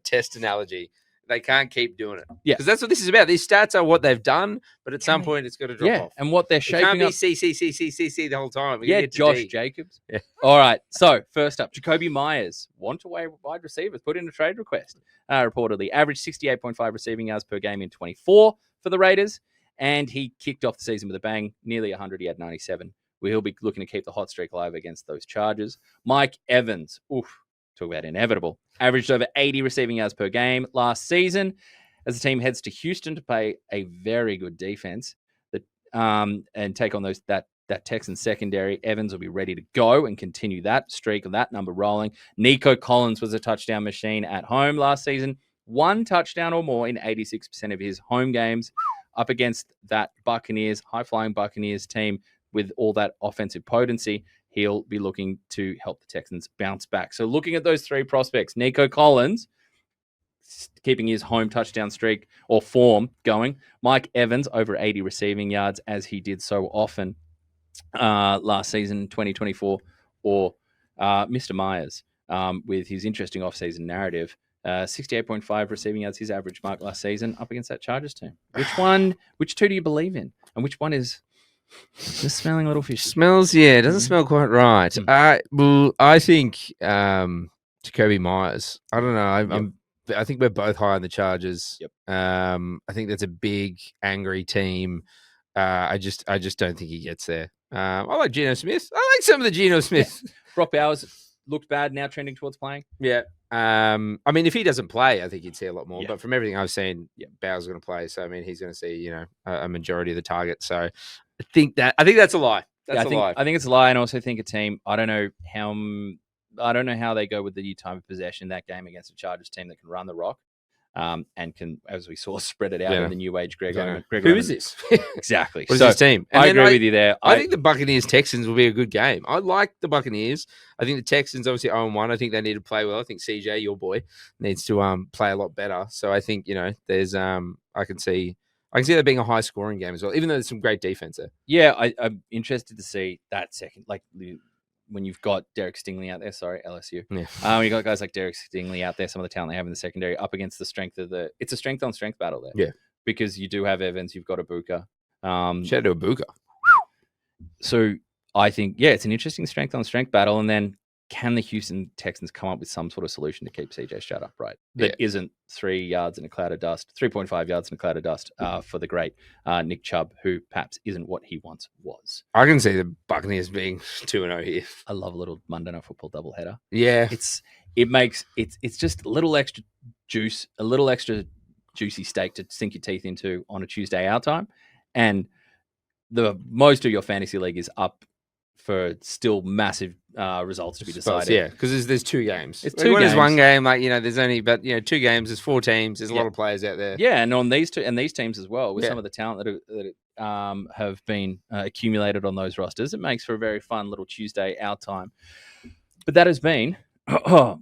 test analogy. They can't keep doing it. Yeah. Because that's what this is about. These stats are what they've done, but at some point it's got to drop off. And what they're It shaping can't be up. C the whole time. Josh Jacobs. Yeah. All right. So first up, Jacoby Myers, want-away wide receiver, put in a trade request. Reportedly, averaged 68.5 receiving yards per game in 24 for the Raiders, and he kicked off the season with a bang, nearly 100. He had 97. He'll be looking to keep the hot streak alive against those Chargers. Mike Evans, talk about inevitable. Averaged over 80 receiving yards per game last season as the team heads to Houston to play a very good defense and take on that Texans secondary. Evans will be ready to go and continue that streak of that number rolling. Nico Collins was a touchdown machine at home last season. 1 touchdown or more in 86% of his home games up against that high-flying Buccaneers team with all that offensive potency. He'll be looking to help the Texans bounce back. So looking at those 3 prospects, Nico Collins, keeping his home touchdown streak or form going. Mike Evans, over 80 receiving yards, as he did so often last season, 2024. Or Mr. Myers, with his interesting off-season narrative. 68.5 receiving yards, his average mark last season, up against that Chargers team. Which 2 do you believe in? And which one is... Just smelling a little fish. Smells, it doesn't smell quite right. I think Jacoby Myers. I don't know. I think we're both high on the Chargers. Yep. I think that's a big, angry team. I just don't think he gets there. I like Geno Smith. I like some of the Geno Smith. Yeah. Brock Bowers looked bad, now trending towards playing. Yeah. I mean, if he doesn't play, I think you'd see a lot more. Yeah. But from everything I've seen, Bowers is going to play. So I mean, he's going to see a majority of the target. So I think that's a lie. I think it's a lie, and I also think a team. I don't know how they go with the time of possession in that game against a Chargers team that can run the rock, and can, as we saw, spread it out in the new age. Who is this? Exactly. What is this team? I agree with you there. I think the Buccaneers Texans will be a good game. I like the Buccaneers. I think the Texans obviously 0-1. I think they need to play well. I think CJ, your boy, needs to play a lot better. So I think there's I can see there being a high scoring game as well, even though there's some great defense there. Yeah, I'm interested to see that second, like when you've got Derek Stingley out there. Sorry, LSU. Yeah. You got guys like Derek Stingley out there. Some of the talent they have in the secondary up against the strength of it's a strength on strength battle there. Yeah, because you do have Evans, you've got Ibuka. Shout out to Ibuka. So I think it's an interesting strength on strength battle, and then can the Houston Texans come up with some sort of solution to keep CJ Stroud upright that isn't 3 yards in a cloud of dust, 3.5 yards in a cloud of dust for the great Nick Chubb, who perhaps isn't what he once was. I can see the Buccaneers being 2-0 here. I love a little Monday Night Football doubleheader. Yeah, it's just a little extra juice, a little extra juicy steak to sink your teeth into on a Tuesday our time, and the most of your fantasy league is up for still massive results to be decided. Yeah, because there's 2 games. It's 2 games. There's 1 game, there's only, but 2 games. There's 4 teams. There's a lot of players out there. Yeah, and on these teams as well, with some of the talent that have been accumulated on those rosters, it makes for a very fun little Tuesday our time. But that has been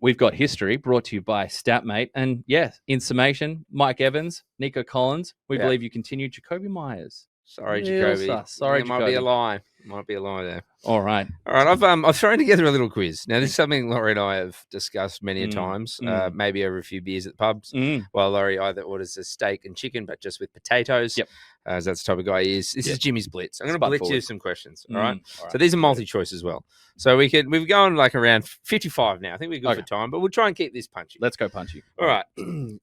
we've got history brought to you by Statmate, and in summation, Mike Evans, Nico Collins. We believe you continue. Jacoby Myers. Sorry, Jacoby. Sorry, Might be a lie. Might be a lie there. All right. I've thrown together a little quiz. Now, this is something Laurie and I have discussed many a times, maybe over a few beers at the pubs. While Laurie either orders a steak and chicken, but just with potatoes. Yep. As that's the type of guy he is. This is Jimmy's Blitz. I'm going to blitz you some questions. All right. So these are multi-choice as well. So we've gone like around 55 now. I think we're good for time, but we'll try and keep this punchy. Let's go punchy. All right.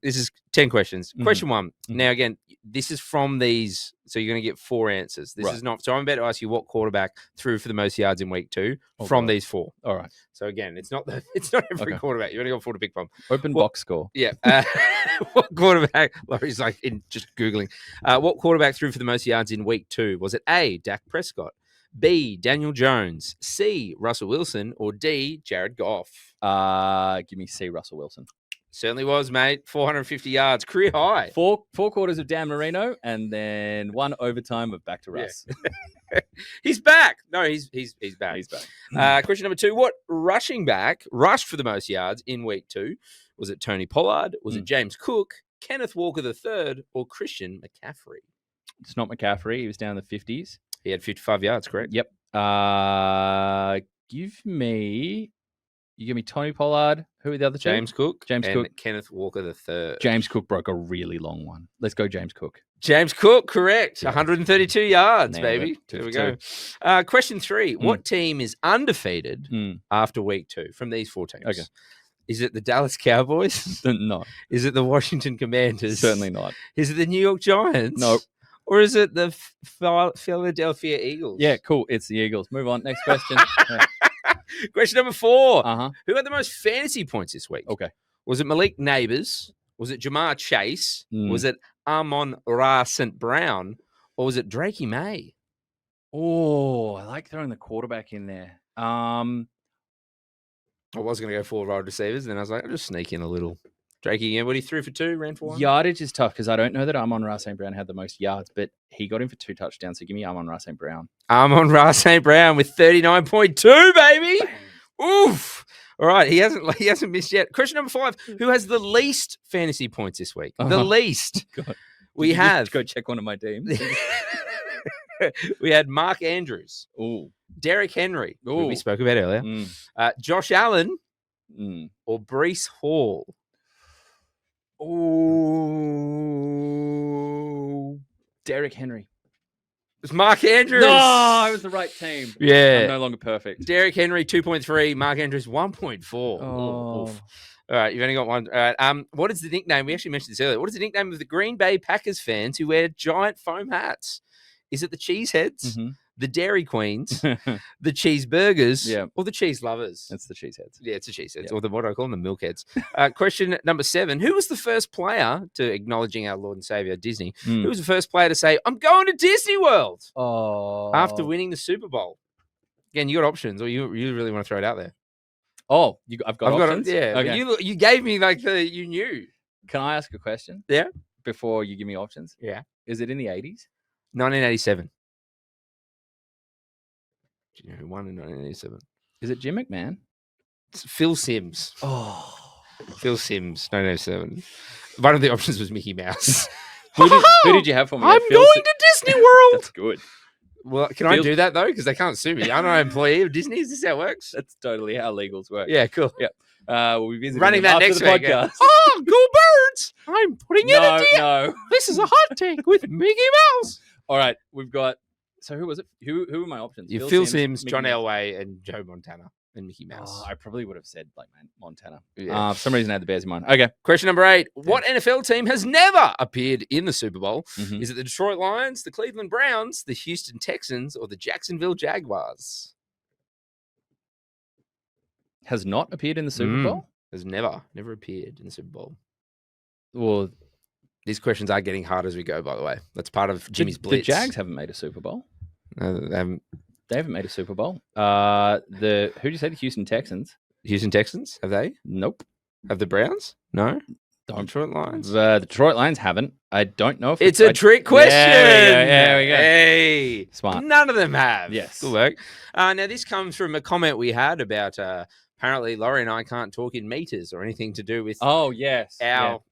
This is 10 questions. Question 1. Now, again, this is from these. So you're going to get 4 answers. This is not. So I'm about to ask you what quarterback threw for the most yards in week 2 from these 4. All right. So again, it's not every quarterback. You only got 4 to pick from. Open box score. Yeah. What quarterback? Laurie's like just Googling. What quarterback threw for the most yards in week 2? Was it A, Dak Prescott, B, Daniel Jones, C, Russell Wilson, or D, Jared Goff? Give me C, Russell Wilson. Certainly was, mate. 450 yards, career high. Four quarters of Dan Marino, and then one overtime of back to Yeah. Russ. He's back. No, he's back. He's back. Question number 2. What rushing back rushed for the most yards in week 2? Was it Tony Pollard? Was it James Cook, Kenneth Walker III, or Christian McCaffrey? It's not McCaffrey. He was down in the 50s. He had 55 yards, correct? Yep. You give me Tony Pollard. Who are the other two? James Cook. James and Cook. Kenneth Walker III. James Cook broke a really long one. Let's go James Cook. James Cook, correct. Yeah. 132 yards, Nailed baby. it. There we 2 go. Question 3. What team is undefeated after week 2 from these 4 teams? Okay. Is it the Dallas Cowboys? No. Is it the Washington Commanders? Certainly not. Is it the New York Giants? No. Or is it the Philadelphia Eagles? Yeah, cool. It's the Eagles. Move on. Next question. Question number 4. Uh-huh. Who had the most fantasy points this week? Okay. Was it Malik Neighbors? Was it Jamar Chase? Was it Amon-Ra St. Brown? Or was it Drakey May? Oh, I like throwing the quarterback in there. I was going to go 4 wide receivers, and then I was like, I'll just sneak in a little. Drakey again. What he threw for 2, ran for 1? Yardage is tough because I don't know that Amon-Ra St. Brown had the most yards, but he got him for 2 touchdowns. So give me Amon-Ra St. Brown. Amon-Ra St. Brown with 39.2, baby. Oof. All right, he hasn't missed yet. Question number 5. Who has the least fantasy points this week? The least. God. We Did you have. just go check one of my teams. We had Mark Andrews. Ooh. Derek Henry, who Ooh. we spoke about earlier. Josh Allen or Breece Hall. Ooh. Derek Henry. It was Mark Andrews. No, it was the right team. Yeah. I'm no longer perfect. Derek Henry, 2.3. Mark Andrews, 1.4. Oh. Oof. All right, you've only got one. All right. What is the nickname? We actually mentioned this earlier. What is the nickname of the Green Bay Packers fans who wear giant foam hats? Is it the Cheeseheads, the Dairy Queens, the Cheeseburgers, or the Cheese Lovers? It's the Cheeseheads. Yeah, it's the Cheeseheads, Yeah. or what do I call them? The Milkheads. Question number 7. Who was the first player, to acknowledging our Lord and Savior, Disney, who was the first player to say, I'm going to Disney World after winning the Super Bowl? Again, you got options, or you really want to throw it out there? Oh, I've got options? Yeah. Okay. You gave me you knew. Can I ask a question? Yeah. Before you give me options? Yeah. Is it in the 80s? 1987. Do you know who won in 1987? Is it Jim McMahon? It's Phil Simms. Oh. Phil Simms, 1987. One of the options was Mickey Mouse. Who did you have for me? I'm Phil going to Disney World. That's good. Well, can I do that, though? Because they can't sue me. I'm not an employee of Disney. Is this how it works? That's totally how legals work. Yeah, cool. Yeah. We'll be visiting Running them that after next the week. podcast. Oh, go Birds! I'm putting in a deal. No. This is a hot take with Mickey Mouse. All right, we've got. So who was it? Who are my options? Phil Simms, Mickey John Mouse. Elway, and Joe Montana and Mickey Mouse. Oh, I probably would have said like Montana. Yeah. For some reason, I had the Bears in mind. Okay. Question number 8. What NFL team has never appeared in the Super Bowl? Mhm. Is it the Detroit Lions, the Cleveland Browns, the Houston Texans, or the Jacksonville Jaguars? Has not appeared in the Super Bowl? Has never appeared in the Super Bowl. Well, these questions are getting harder as we go, by the way. That's part of Jimmy's the Blitz. Jags haven't made a Super Bowl. No, they haven't. They haven't made a Super Bowl. Who'd you say? The Houston Texans? Houston Texans, have they? Nope. Have the Browns? No. Don't. Detroit Lions? The Detroit Lions haven't. I don't know if It's a trick question. There we go. Hey. Smart. None of them have. Yes. Good work. Now, this comes from a comment we had about apparently Laurie and I can't talk in meters or anything to do with Oh, yes.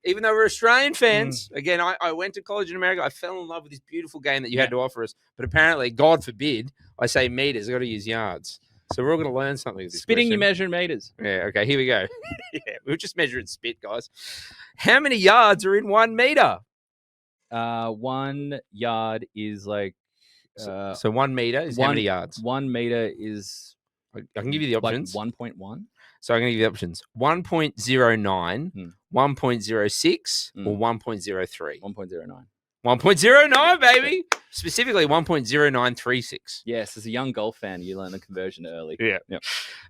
even though we're Australian fans. Again, I went to college in America. I fell in love with this beautiful game that you had to offer us. But apparently, God forbid, I say meters. I've got to use yards. So we're all going to learn something with this Spitting, question. you measure in meters. Yeah, okay, here we go. We'll just measure in spit, guys. How many yards are in 1 meter? 1 yard is like... So 1 meter is how many yards? 1 meter is... I can give you the options. Like 1.1? So I'm going to give you the options. 1.09, 1.06, or 1.03. 1.09. 1.09, baby. Specifically 1.0936. Yes, as a young golf fan, you learn the conversion early. Yeah. Yep.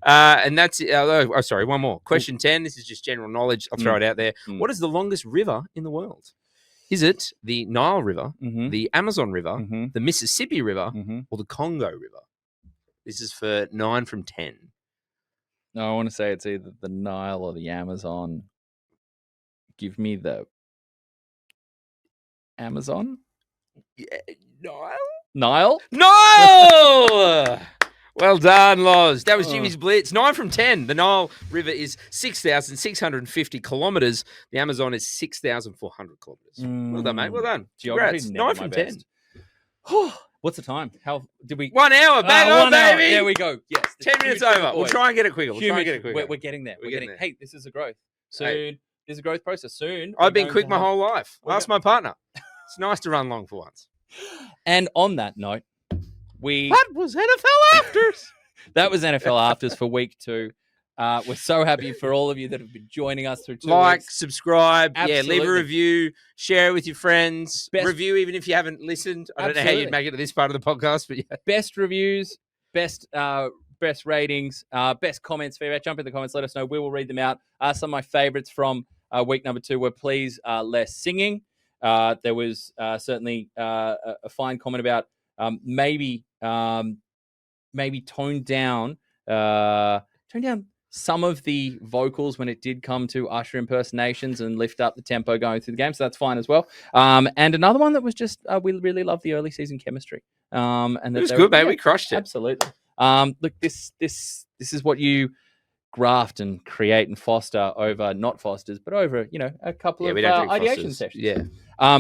And that's it. Sorry, one more. Question 10. This is just general knowledge. I'll throw it out there. What is the longest river in the world? Is it the Nile River, the Amazon River, the Mississippi River, or the Congo River? This is for 9 from 10. No, I want to say it's either the Nile or the Amazon. Give me the Amazon. Yeah, Nile? No! Well done, Loz. That was Oh. Jimmy's Blitz. 9 from 10. The Nile River is 6,650 kilometres. The Amazon is 6,400 kilometres. Well done, mate. Well done. Geography, Congrats. never 9 my from 10. best. What's the time? How did we? 1 hour. Bang on, 1 hour. baby. There we go. Yes. 10 minutes over. We'll try and get it quicker. We're getting there. We're getting there. Hey, this is a growth. Soon. There's a growth process. Soon. I've been quick my whole life. we're Ask my partner. It's nice to run long for once. And on that note, That was NFL Afters. that was NFL Afters for week 2. We're so happy for all of you that have been joining us through 2 Like, weeks. subscribe, leave Absolutely. a review, share it with your friends. Best- Review even if you haven't listened. I don't know how Absolutely. you'd make it to this part of the podcast, but yeah. Best reviews, best ratings, best comments, feedback. Jump in the comments, let us know. We will read them out. Some of my favorites from week number 2 were please less singing. There was certainly a fine comment about maybe tone down some of the vocals when it did come to Usher impersonations and lift up the tempo going through the game. So that's fine as well. And another one that was just we really love the early season chemistry. And It was good, mate. We crushed it. Absolutely. Look, this is what you graft and create and foster over not fosters, but over a couple of we don't drink ideation Fosters. sessions. Yeah.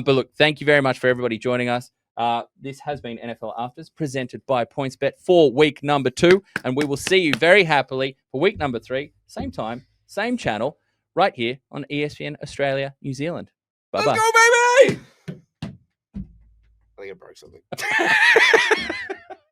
But look, thank you very much for everybody joining us. This has been NFL Afters presented by PointsBet for week number 2, and we will see you very happily for week number 3, same time, same channel, right here on ESPN Australia, New Zealand. Bye bye. Let's go, baby! I think I broke something.